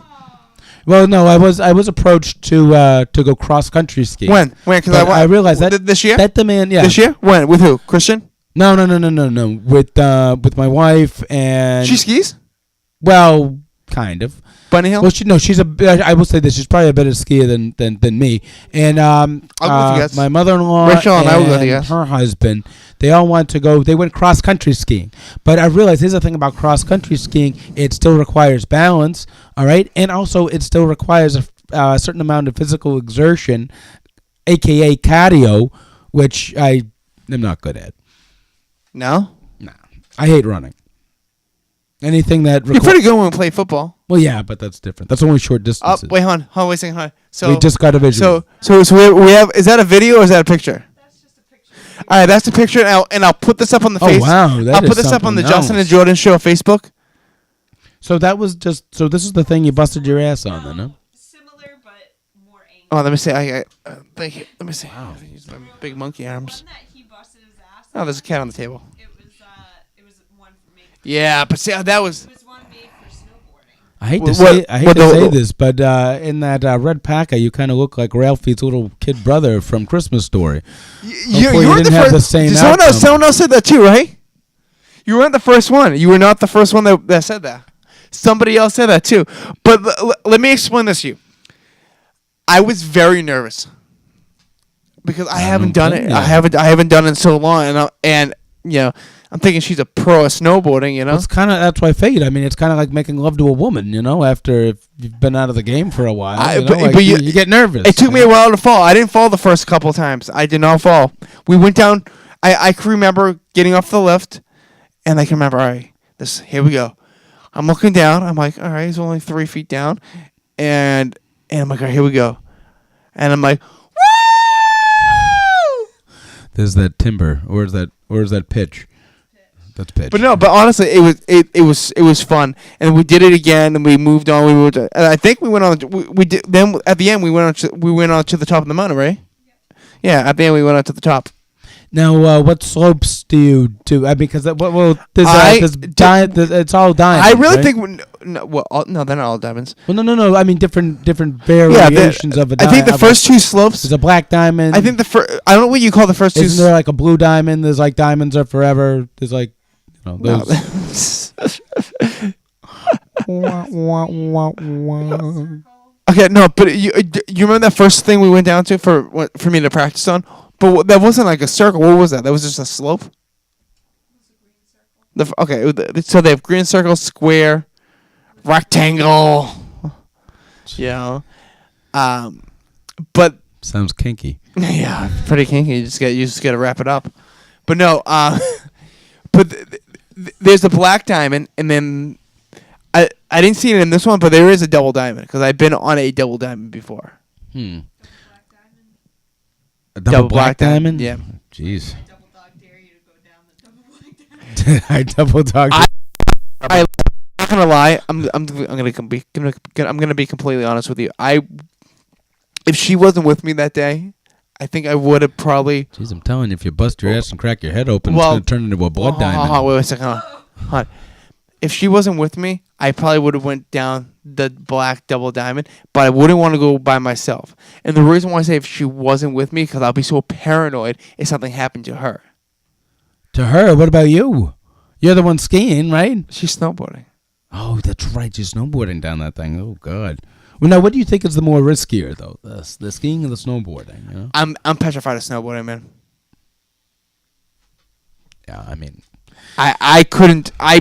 Well, no, I was approached to go cross country skiing. When? Because I realized that this year. That demand, yeah. This year? When? With who? Christian? No. With my wife and She skis? Well, kind of. Bunny Hill? Well, she's I will say this. She's probably a better skier than me. And I'll go with you guys. my mother-in-law Rachel and I will go with you and guys. her husband, they all want to go. They went cross country skiing. But I realized here's the thing about cross country skiing: it still requires balance. All right, and also it still requires a certain amount of physical exertion, aka cardio, which I am not good at. No? Nah, I hate running. Anything that You're pretty good when we play football. Well, yeah, but that's different. That's only short distances. Wait, hold on, wait a second, hold on. So we just got a visual. So we have. Is that a video or is that a picture? That's just a picture. All right, that's the picture, and I'll put this up on the Oh, face. wow, I'll put this up on the something Justin and else. Jordan Show Facebook. So that was just. So this is the thing you busted your ass on, then, huh? Similar but more angry. Oh, let me see. Thank you. Let me see. Wow. Use my big monkey arms. One that he busted his ass. Oh, there's a cat on the table. It was one for me. Yeah, but see, that was. It was one made for snowboarding. I hate What- to say. I hate to say what- this, but in that red packer, you kind of look like Ralphie's little kid brother from Christmas Story. You Hopefully you were the didn't have first. the same someone outcome. else said that too, right? You weren't the first one. You were not the first one that said that. Somebody else said that too. But let me explain this to you. I was very nervous because I haven't done it. yeah. I haven't done it in so long, and you know, I'm thinking she's a pro at snowboarding. You know, That's why I figured. I mean, it's kind of like making love to a woman, after if you've been out of the game for a while. but you get nervous. It took me a while to fall. I didn't fall the first couple of times. I did not fall. We went down. I can remember getting off the lift, and I can remember, all right, here we go. I'm looking down. I'm like, all right, he's only 3 feet down, and I'm like, all right, here we go, and I'm like, woo! There's that timber, or is that pitch? That's pitch. But no, but honestly, it was fun, and we did it again, and we moved on. And I think we went on. We did. Then at the end, we went on to the top of the mountain, right? Yeah, at the end, we went on to the top. Now, what slopes do you do? I mean, because it's all diamonds. I really right? think no, they're not all diamonds. Well, no. I mean, different variations of a diamond. I think the first two slopes. There's a black diamond. I think I don't know what you call the first two. Isn't there like a blue diamond? There's like diamonds are forever. There's like, No. those. Okay, no, but you remember that first thing we went down to for me to practice on? But that wasn't like a circle. What was that? That was just a slope. So they have green circle, square, rectangle. Yeah. But Sounds kinky. yeah, pretty kinky. You just got to wrap it up. But no, but there's a black diamond, and then I didn't see it in this one, but there is a double diamond because I've been on a double diamond before. A double black diamond? Yeah. Jeez. I double dog dare you to go down the double black diamond. I double dogged. I'm not gonna lie. I'm gonna be completely honest with you. If she wasn't with me that day, I think I would have probably. Jeez, I'm telling you, if you bust your ass and crack your head open, Well, it's gonna turn into a blood diamond. Wait a second. Hold on. If she wasn't with me, I probably would have went down the black double diamond, but I wouldn't want to go by myself. And the reason why I say if she wasn't with me, because I'll be so paranoid if something happened to her. To her? What about you? You're the one skiing, right? She's snowboarding. Oh, that's right. You're snowboarding down that thing. Oh, God. Well, now, what do you think is the more riskier, though? The skiing or the snowboarding? You know? I'm petrified of snowboarding, man. Yeah, I mean... I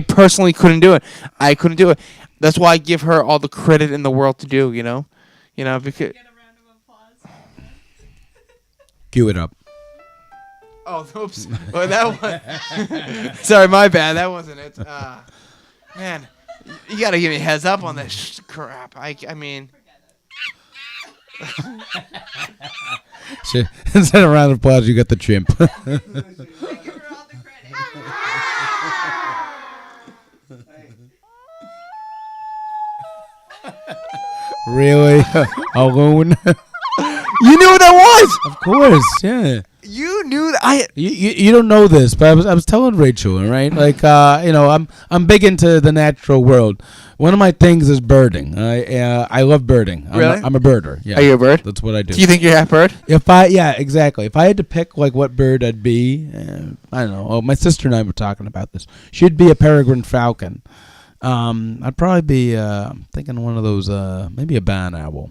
personally couldn't do it. I couldn't do it. That's why I give her all the credit in the world to do, because Get a round of applause. Cue it up. Oh, oops. Well, that one. Sorry, my bad. That wasn't it. Man, you got to give me a heads up on this crap. I mean. Instead of round of applause, you got the chimp. Really? Alone? You knew what that was. Of course, yeah. You knew that. You don't know this, but I was telling Rachel, right? Like I'm big into the natural world. One of my things is birding. I love birding. Really? I'm a birder. Yeah. Are you a bird? That's what I do. Do you think you're half bird? Exactly. If I had to pick like what bird I'd be, I don't know. Oh, my sister and I were talking about this. She'd be a peregrine falcon. I'd probably be thinking one of those maybe a barn owl.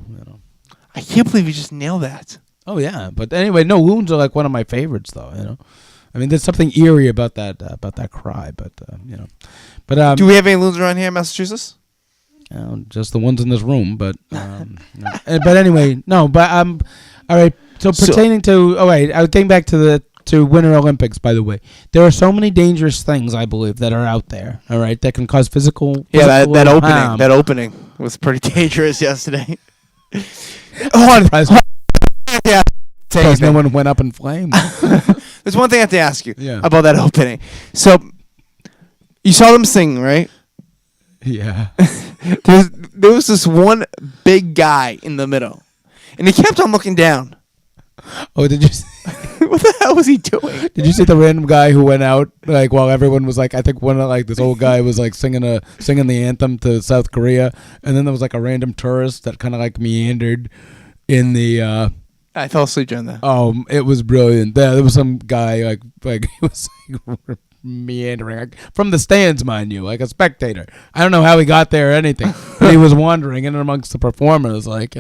I can't believe you just nailed that. Oh yeah, but anyway, no, loons are like one of my favorites, though. I mean, there's something eerie about that cry, but But do we have any loons around here in Massachusetts? Just the ones in this room, but but anyway, no, but all right. So pertaining to I was getting back to Winter Olympics. By the way, there are so many dangerous things I believe that are out there. All right, that can cause physical. Yeah, that harm. opening was pretty dangerous yesterday. Hold on. Yeah. Because no one went up in flames. There's one thing I have to ask you about that opening. So, you saw them sing, right? Yeah. There was this one big guy in the middle, and he kept on looking down. Oh, did you? What the hell was he doing? Did you see the random guy who went out like while everyone was like? I think this old guy was like singing the anthem to South Korea, and then there was like a random tourist that kind of like meandered in the. I fell asleep during that. Oh, it was brilliant. There was some guy like he was like meandering like, from the stands, mind you, like a spectator. I don't know how he got there or anything, but he was wandering in amongst the performers, like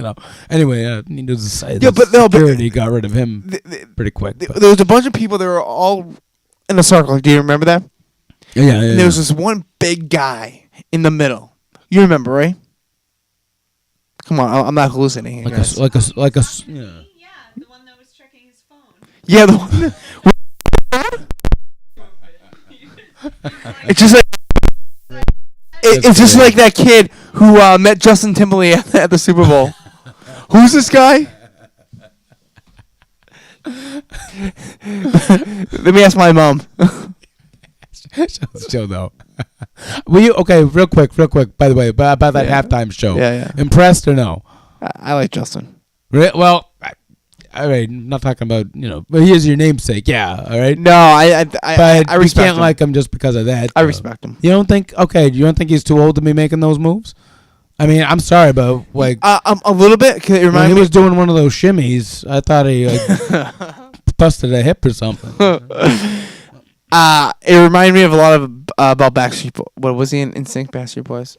Anyway, needless to say, security got rid of him pretty quick. There was a bunch of people that were all in a circle. Do you remember that? Yeah. And there was this one big guy in the middle. You remember, right? Come on, I'm not hallucinating. Like a. Yeah, the one that was checking his phone. Yeah, the one. It's just like it's just like that kid who met Justin Timberlake at the Super Bowl. Who's this guy? Let me ask my mom. Still though. Real quick, by the way, about that halftime show. Yeah. Impressed or no? I like Justin. Well, all right, I'm not talking about, but he is your namesake, yeah, all right? No, I respect you can't him. like him just because of that. I respect him. You don't think he's too old to be making those moves? I mean, I'm sorry, but like... a little bit. Can it remind when me? he was doing one of those shimmies, I thought he busted a hip or something. It reminded me of a lot of about Backstreet Boys. What was he in NSYNC, Backstreet Boys?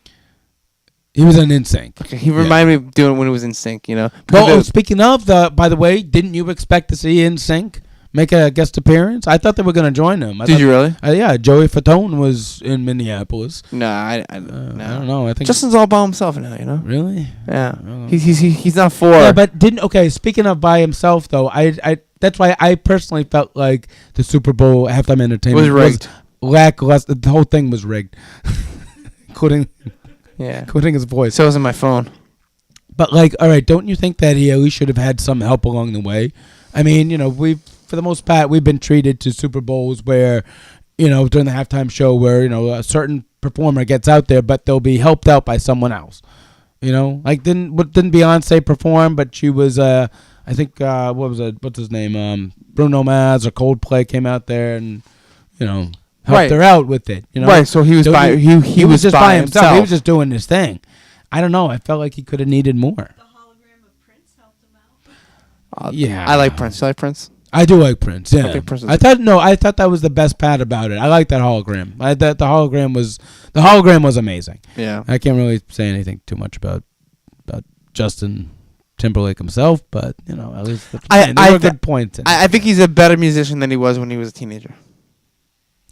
He was in NSYNC. Okay, he reminded me of doing when he was in sync, Well, speaking of, by the way, didn't you expect to see NSYNC make a guest appearance? I thought they were going to join him. Did you really? Yeah, Joey Fatone was in Minneapolis. No, I don't know. I think Justin's all by himself now, Really? Yeah. He's not for. Yeah, but speaking of by himself though, I that's why I personally felt like the Super Bowl halftime entertainment was rigged. Lackluster. The whole thing was rigged, including his voice. So it was in my phone. But all right, don't you think that he at least should have had some help along the way? I mean, for the most part, we've been treated to Super Bowls where, during the halftime show where, a certain performer gets out there, but they'll be helped out by someone else. Like didn't Beyonce perform? But she was, I think, what's his name? Bruno Mars or Coldplay came out there and, helped her out with it. Right. So he was he was just by himself. He was just doing his thing. I don't know. I felt like he could have needed more. The hologram of Prince helped him out. Yeah. I like Prince. You like Prince? I do like Prince. Yeah. I think Prince I thought that was the best part about it. I like that hologram. The hologram was amazing. Yeah. I can't really say anything too much about Justin Timberlake himself, but at least there were good points. I think he's a better musician than he was when he was a teenager.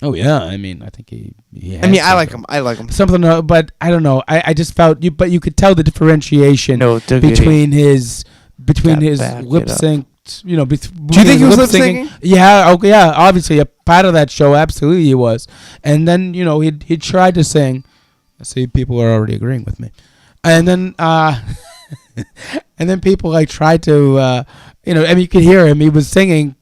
Oh yeah, I mean, I think he I like him. I like him. Something, but I don't know. I just felt but you could tell the differentiation between his lip sync. Do you think he was lip syncing? Yeah. Okay. Yeah. Obviously, a part of that show, absolutely, he was. And then he tried to sing. I see people are already agreeing with me. And then and then people tried to I mean, you could hear him. He was singing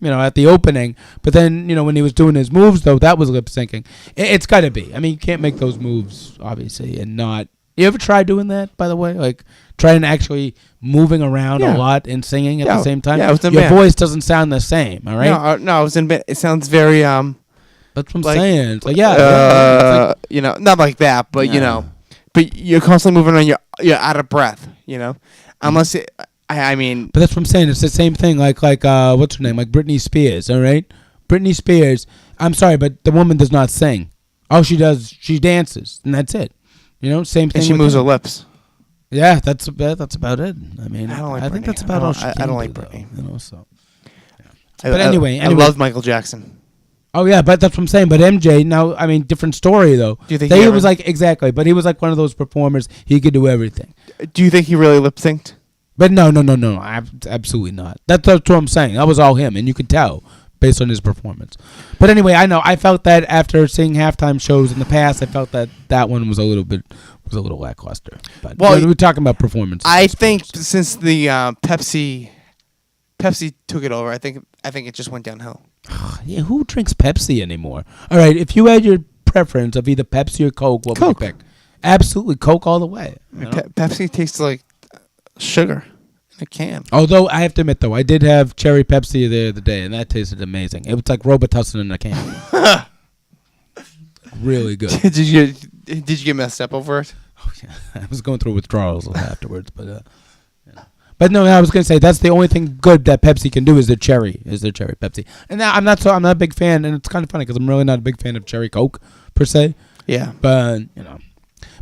at the opening, but then when he was doing his moves though, that was lip syncing. It's got to be. I mean, you can't make those moves obviously and not You ever try doing that, by the way? Like trying actually moving around a lot and singing at the same time? Yeah, I was in Your band. voice doesn't sound the same, all right? No, I was in band. It sounds very That's what I'm like, saying. It's like, it's like, not like that, but but you're constantly moving around. You're out of breath, unless I mean. But that's what I'm saying. It's the same thing. Like what's her name? Like Britney Spears, all right? Britney Spears. I'm sorry, but the woman does not sing. All she does, she dances, and that's it. Same thing. And she moves her lips. Yeah, that's about it. I mean, I think that's about all she can I don't do, like Britney. Though, so. Yeah. But anyway, I love Michael Jackson. Oh yeah, but that's what I'm saying. But MJ, now I mean, different story though. Do you think he was like exactly? But he was like one of those performers. He could do everything. Do you think he really lip synced? But no, absolutely not. That's what I'm saying. That was all him, and you could tell based on his performance. But anyway, I felt that after seeing halftime shows in the past, I felt that one was a little lackluster. But we were talking about performance. I think since the Pepsi took it over, I think it just went downhill. Yeah, who drinks Pepsi anymore? All right, if you had your preference of either Pepsi or Coke, what would you pick? Absolutely, Coke all the way. Pepsi tastes like sugar in a can. Although I have to admit, though, I did have cherry Pepsi the other day, and that tasted amazing. It was like Robitussin in a can. Really good. Did you get messed up over it? Oh, yeah. I was going through withdrawals afterwards, but But no, I was gonna say that's the only thing good that Pepsi can do is their cherry Pepsi. And now I'm not a big fan, and it's kind of funny because I'm really not a big fan of cherry Coke per se. Yeah. But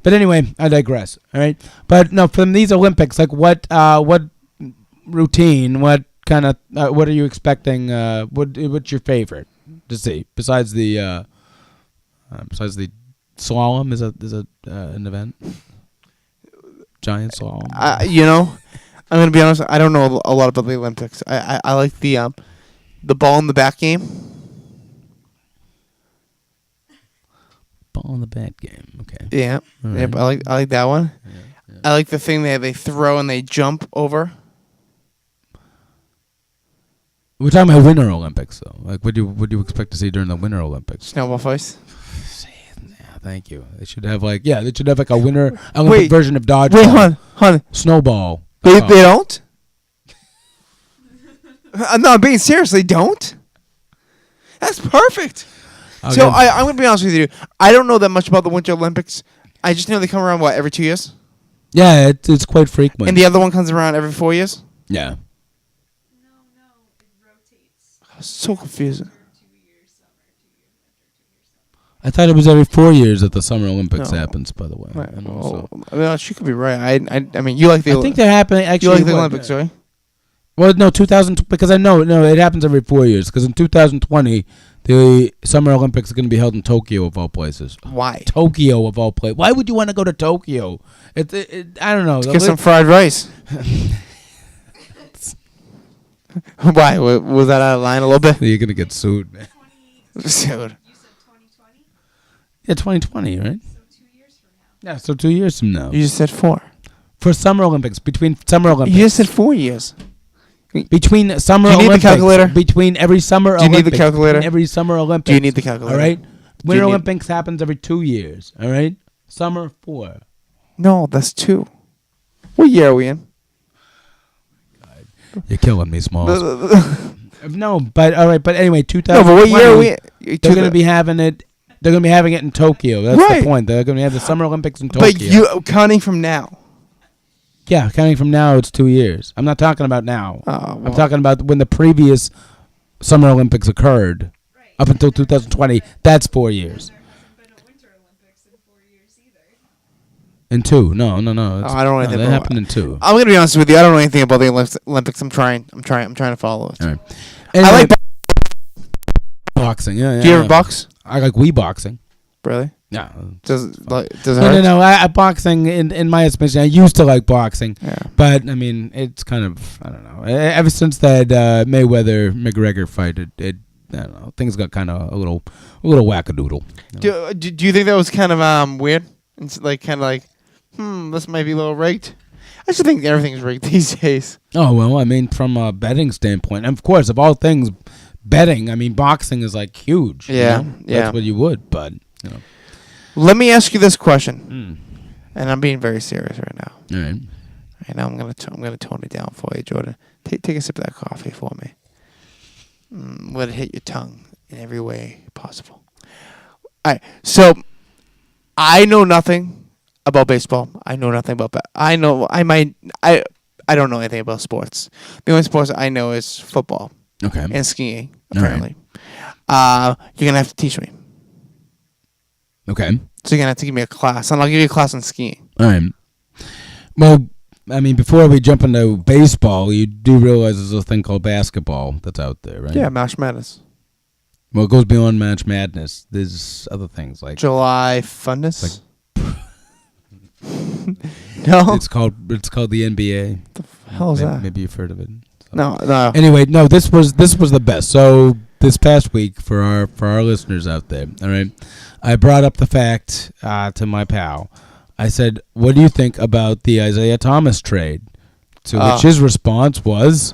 But anyway, I digress. All right. But no, from these Olympics, like what routine, what kind of what are you expecting? What's your favorite to see besides the slalom? Is a an event? Giant slalom. I'm gonna be honest. I don't know a lot about the Olympics. I like the ball in the back game. Ball in the back game. Okay. Yeah. Right. Yep. I like that one. Yeah. I like the thing they throw and they jump over. We're talking about Winter Olympics, though. Like, what do you expect to see during the Winter Olympics? Snowball fights. Yeah, thank you. They should have like a Winter Olympic version of dodgeball. Wait, hon. Snowball. They don't? No, I'm being serious. They don't? That's perfect. Okay. So I'm going to be honest with you. I don't know that much about the Winter Olympics. I just know they come around, every 2 years? Yeah, it's quite frequent. And the other one comes around every 4 years? Yeah. No, it rotates. So confusing. I thought it was every 4 years that the Summer Olympics happens, by the way. Right. She could be right. I mean, you like the... I think they're happening, actually... You like the Olympics, right? Well, no, 2000... Because I know, it happens every 4 years. Because in 2020, the Summer Olympics are going to be held in Tokyo, of all places. Why? Tokyo, of all places. Why would you want to go to Tokyo? I don't know. To get some fried rice. Why? Was that out of line a little bit? You're going to get sued, man. Sued. Yeah, 2020, right? So 2 years from now. Yeah, so 2 years from now. You just said 4. For Summer Olympics, between Summer Olympics. You just said 4 years. Between Summer Olympics. Do you need the calculator? Between every Summer Olympics. Do you need the calculator? Every Summer Olympics. Do you need the calculator? All right? Winter Olympics happens every 2 years, all right? Summer, 4. No, that's 2. What year are we in? God. You're killing me, Smalls. No, but all right, but anyway, 2020. No, but what year are we? They're going to be having it. They're going to be having it in Tokyo. That's the point. They're going to have the Summer Olympics in Tokyo. But you counting from now. Yeah, counting from now, it's 2 years. I'm not talking about now. Well. I'm talking about when the previous Summer Olympics occurred, up until 2020. That's 4 years. There hasn't been a Winter Olympics in 4 years either. In 2? No. I don't know anything that about happened in 2. I'm going to be honest with you. I don't know anything about the Olympics. I'm trying to follow it. All right. I like boxing. Yeah. Do you ever box? I like Wii boxing. Really? Yeah. Does it hurt? No. Boxing, in my estimation, I used to like boxing. Yeah. But, I mean, it's kind of, I don't know. Ever since that Mayweather-McGregor fight, it I don't know. Things got kind of a little wackadoodle. Do you think that was kind of weird? It's like kind of like, this might be a little rigged. I just think everything's rigged these days. Oh well, I mean, from a betting standpoint, and of course, of all things, betting. I mean, boxing is like huge. Yeah, That's what you would, but Let me ask you this question, And I'm being very serious right now. All right. Right now, I'm gonna tone it down for you, Jordan. Take a sip of that coffee for me. Let it hit your tongue in every way possible. All right. So, I know nothing about baseball. I know nothing about I don't know anything about sports. The only sports I know is football. Okay. And skiing, apparently. Right. You're going to have to teach me. Okay. So you're going to have to give me a class. And I'll give you a class on skiing. All right. Well, I mean, before we jump into baseball, you do realize there's a thing called basketball that's out there, right? Yeah, March Madness. Well, it goes beyond March Madness. There's other things like July Funness. No, it's called the NBA. The hell is that? Maybe you've heard of it. So. No. Anyway, no. This was the best. So this past week for our listeners out there, all right, I brought up the fact to my pal. I said, "What do you think about the Isaiah Thomas trade?" To which his response was,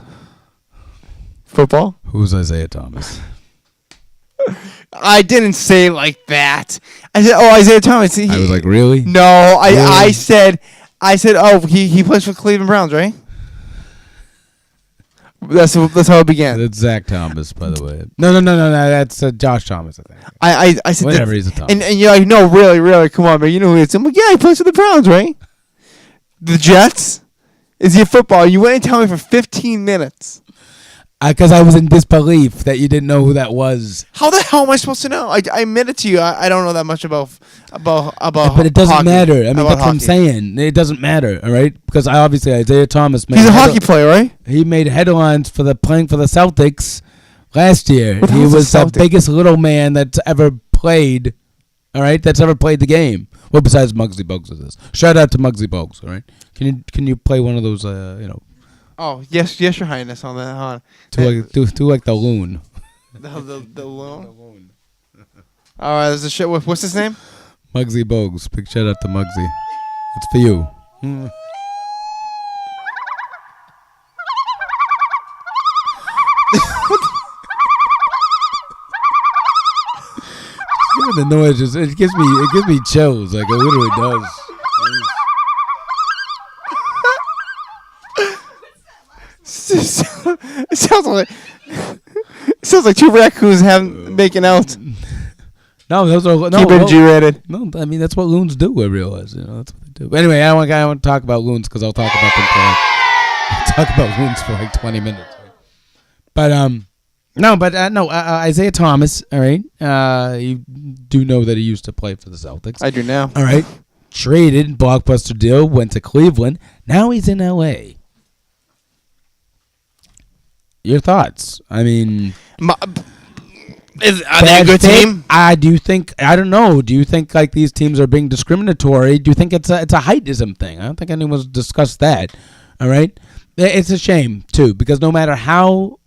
"Football." Who's Isaiah Thomas? I didn't say it like that. I said, "Oh, Isaiah Thomas." I was like, "Really?" No, really? I said, "Oh, he plays for Cleveland Browns, right?" That's how it began. That's Zach Thomas, by the way. No. That's Josh Thomas, I think. I said whatever. He's a Thomas. And you're like, "No, really, come on, man. You know who it is?" I'm like, "Yeah, he plays for the Browns, right?" The Jets. Is he a football? You went and tell me for 15 minutes. Because I was in disbelief that you didn't know who that was. How the hell am I supposed to know? I admit it to you. I don't know that much about. But it doesn't hockey. matter. I mean, that's hockey. what I'm saying. It doesn't matter, all right? Because obviously Isaiah Thomas made. He's a hockey player, right? He made headlines for playing for the Celtics last year. He was the biggest little man that's ever played. All right, that's ever played the game. Well, besides Muggsy Bogues is this. Shout out to Muggsy Bogues. All right, can you play one of those? Oh yes, Your Highness on that. Huh? Do like the loon. The loon. All right, there's a shit. What's his name? Muggsy Bogues. Big shout out to Muggsy. It's for you. The noise it gives me chills. Like it literally does. It sounds like two raccoons making out. No, those are Keep it G-rated. No, I mean that's what loons do. I realize, that's what they do. But anyway, I want to talk about loons because I'll talk about loons for like 20 minutes. But Isaiah Thomas. All right, you do know that he used to play for the Celtics. I do now. All right, traded, blockbuster deal, went to Cleveland. Now he's in L.A. Your thoughts? I mean, are they a good team? I don't know. Do you think like these teams are being discriminatory? Do you think it's a heightism thing? I don't think anyone's discussed that. All right, it's a shame too because no matter how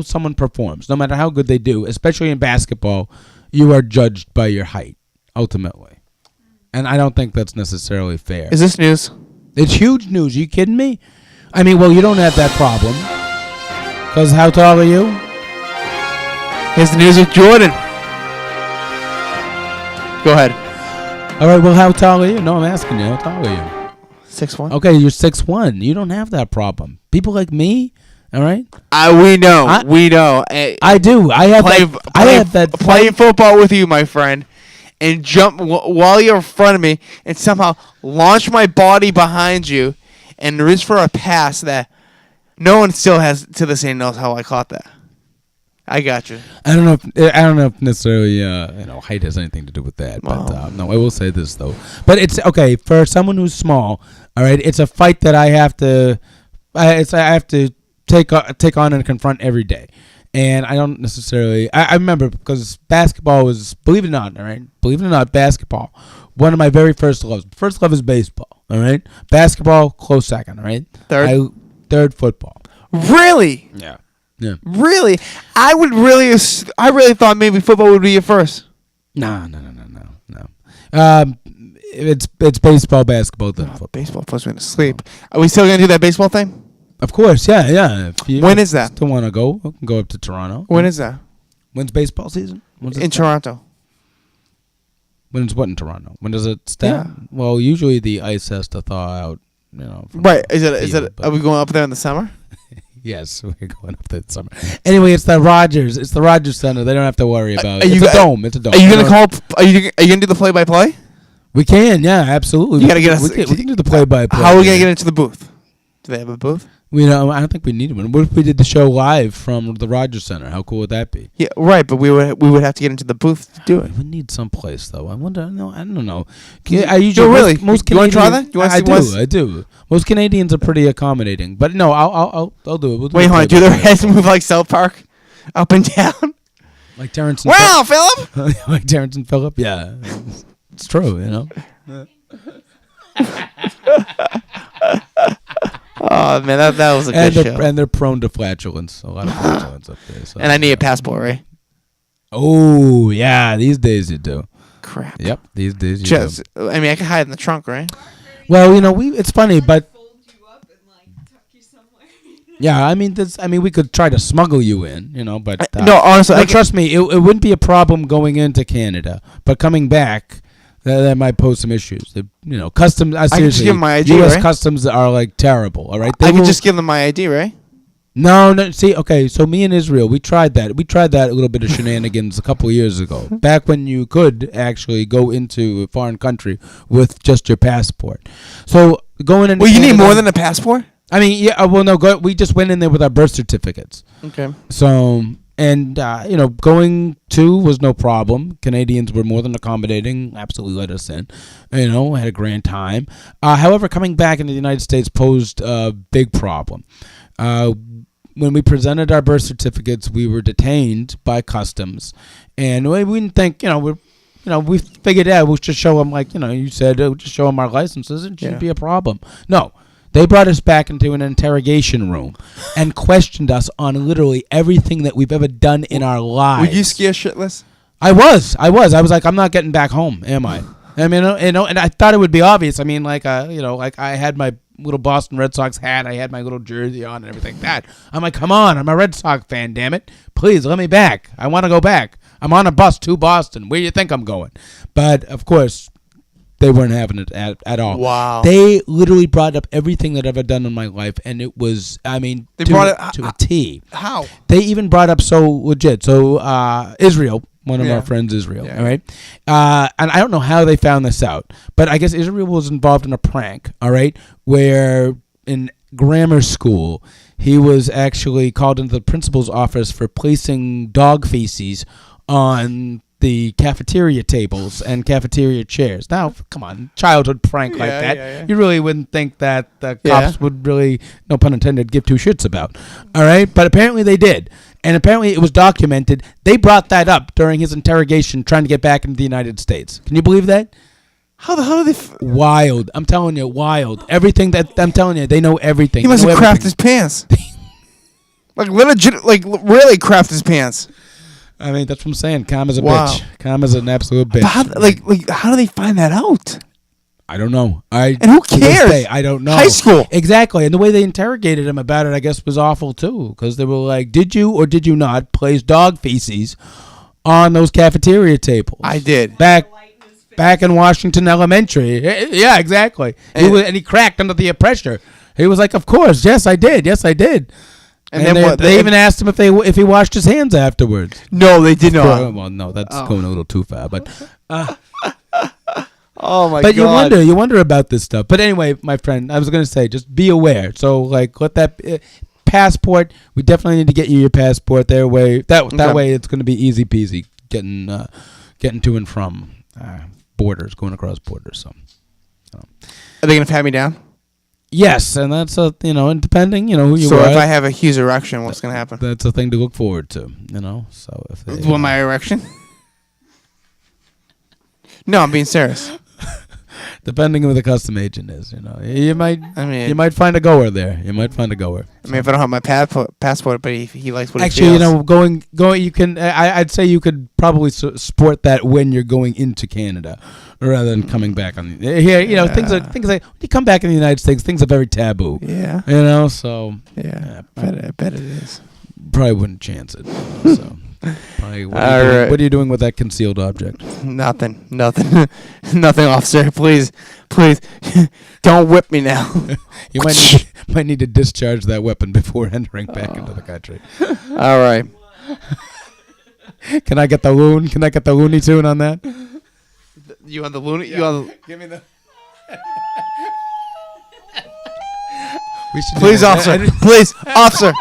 someone performs, no matter how good they do, especially in basketball, you are judged by your height ultimately, and I don't think that's necessarily fair. Is this news? It's huge news. Are you kidding me? I mean, well, you don't have that problem. Because how tall are you? Here's the news with Jordan. Go ahead. All right, well, how tall are you? No, I'm asking you. How tall are you? 6'1". Okay, you're 6'1". You don't have that problem. People like me, all right? We know. I do. I have that. Playing football with you, my friend, and jump while you're in front of me and somehow launch my body behind you and reach for a pass that no one still has to this day knows how I caught that. I got you. I don't know if necessarily height has anything to do with that. Wow. But no, I will say this though. But it's okay for someone who's small. All right, it's a fight that I have to take on and confront every day. And I don't necessarily. I remember because basketball was, believe it or not, all right, basketball. One of my very first loves. First love is baseball. All right, basketball close second. All right, third football. Really? Yeah. Really? I really thought maybe football would be your first. No. It's baseball, basketball, then football. Baseball puts me to sleep. Are we still gonna do that baseball thing? Of course, yeah. When is that? Still want to go? We can go up to Toronto. When is that? When's baseball season? In Toronto. When it's what in Toronto? When does it start? Yeah. Well, usually the ice has to thaw out. Right. Is it? Are we going up there in the summer? Yes, we're going up there this summer. Anyway, it's the Rogers. It's the Rogers Center. They don't have to worry about it. It's a dome. It's a dome. Are you gonna call? Are you gonna do the play-by-play? We can. Yeah, absolutely. You gotta get us. We can do the play-by-play. How are we gonna get into the booth? Do they have a booth? I don't think we need one. What if we did the show live from the Rogers Center? How cool would that be? Yeah, right. But we would have to get into the booth to do it. We need some place though. I wonder. No, I don't know. I usually really. Most you want to try that? You want to I do. Most Canadians are pretty accommodating. But no, I'll do it. Wait, hold on. Do their heads move like South Park, up and down? Like Terrence and Philip. Like Terrence and Philip. Yeah, it's true. Oh man, that was a good show. And they're prone to flatulence. A lot of flatulence up there. So. And I need a passport, right? Oh yeah, these days you do. Crap. Yep, these days you do. I mean, I can hide in the trunk, right? Well, it's funny, but Fold you up and like tuck you somewhere. yeah, we could try to smuggle you in, but no, honestly, trust me, it wouldn't be a problem going into Canada, but coming back. That might pose some issues. Customs. Seriously, I can just give them my ID, U.S. right? customs are like terrible. All right, I can just give them my ID, right? No. See, okay. So me and Israel, we tried that. We tried that a little bit of shenanigans a couple of years ago. Back when you could actually go into a foreign country with just your passport. So going into. Well, you Canada, need more than a passport. I mean, yeah. Well, no. We just went in there with our birth certificates. Okay. So. And, going to was no problem. Canadians were more than accommodating, absolutely let us in. Had a grand time. However, coming back into the United States posed a big problem. When we presented our birth certificates, we were detained by customs. And we didn't think, we figured out we'll just show them, like, you said, we'll just show them our licenses. It shouldn't be a problem. No. They brought us back into an interrogation room and questioned us on literally everything that we've ever done in our lives. Were you scared shitless? I was like, I'm not getting back home, am I? I mean, and I thought it would be obvious. I mean, like I had my little Boston Red Sox hat, I had my little jersey on and everything like that. I'm like, come on, I'm a Red Sox fan, damn it. Please let me back. I want to go back. I'm on a bus to Boston. Where do you think I'm going? But of course, they weren't having it at all. Wow. They literally brought up everything that I've ever done in my life, and it was, they brought it to a T. How? They even brought up so legit. So Israel, one of our friends, Israel, all right? And I don't know how they found this out, but I guess Israel was involved in a prank, all right, where in grammar school, he was actually called into the principal's office for placing dog feces on the cafeteria tables and cafeteria chairs. Now, come on, childhood prank like that. Yeah. You really wouldn't think that the cops would really, no pun intended, give two shits about. All right? But apparently they did. And apparently it was documented. They brought that up during his interrogation trying to get back into the United States. Can you believe that? How the hell do they... Wild. I'm telling you, wild. Everything that... I'm telling you, they know everything. He must have crapped his pants. Really crapped his pants. I mean, that's what I'm saying. Karma's a bitch. Karma's an absolute bitch. But how do they find that out? I don't know. And who cares? I don't know. High school. Exactly. And the way they interrogated him about it, I guess, was awful, too. Because they were like, did you or did you not place dog feces on those cafeteria tables? I did. Back in Washington Elementary. Yeah, exactly. And he cracked under the pressure. He was like, of course. Yes, I did. Yes, I did. And then they even asked him if he washed his hands afterwards. No, they did not. Well, no, that's going a little too far. But oh my god! But you wonder about this stuff. But anyway, my friend, I was going to say, just be aware. So like, let that passport. We definitely need to get you your passport. That way, it's going to be easy peasy getting to and from borders, going across borders. So, are they going to pat me down? Yes, and that's and depending, who you are. So if I have a huge erection, what's going to happen? That's a thing to look forward to, So if they, my erection? No, I'm being serious. Depending on who the custom agent is, you might find a goer there. You might find a goer. I mean, if I don't have my passport, but he likes what actually, he feels. going, you can. I'd say you could probably sport that when you're going into Canada, rather than coming back on. Here, things like when you come back in the United States, things are very taboo. Yeah. So. Yeah. I bet it is. Probably wouldn't chance it. So. What are you doing with that concealed object? Nothing, officer. Please, don't whip me now. You might need to discharge that weapon before entering back into the country. All right. Can I get the Looney Tune on that? You on the Looney? Yeah. Give me the. Please, officer. Please, officer.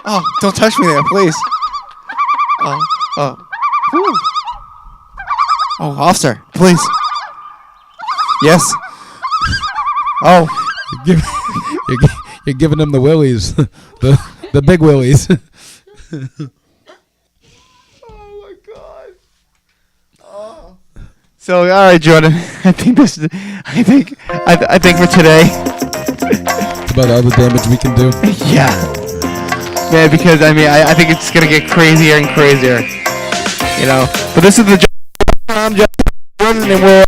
Oh, don't touch me there, please. Oh, officer, please. Yes. Oh, you're giving him the willies, the big willies. Oh my God. Oh. So, all right, Jordan. I think for today. It's about all the damage we can do. Yeah. Man, because I think it's gonna get crazier and crazier. But this is the Jordan, and we're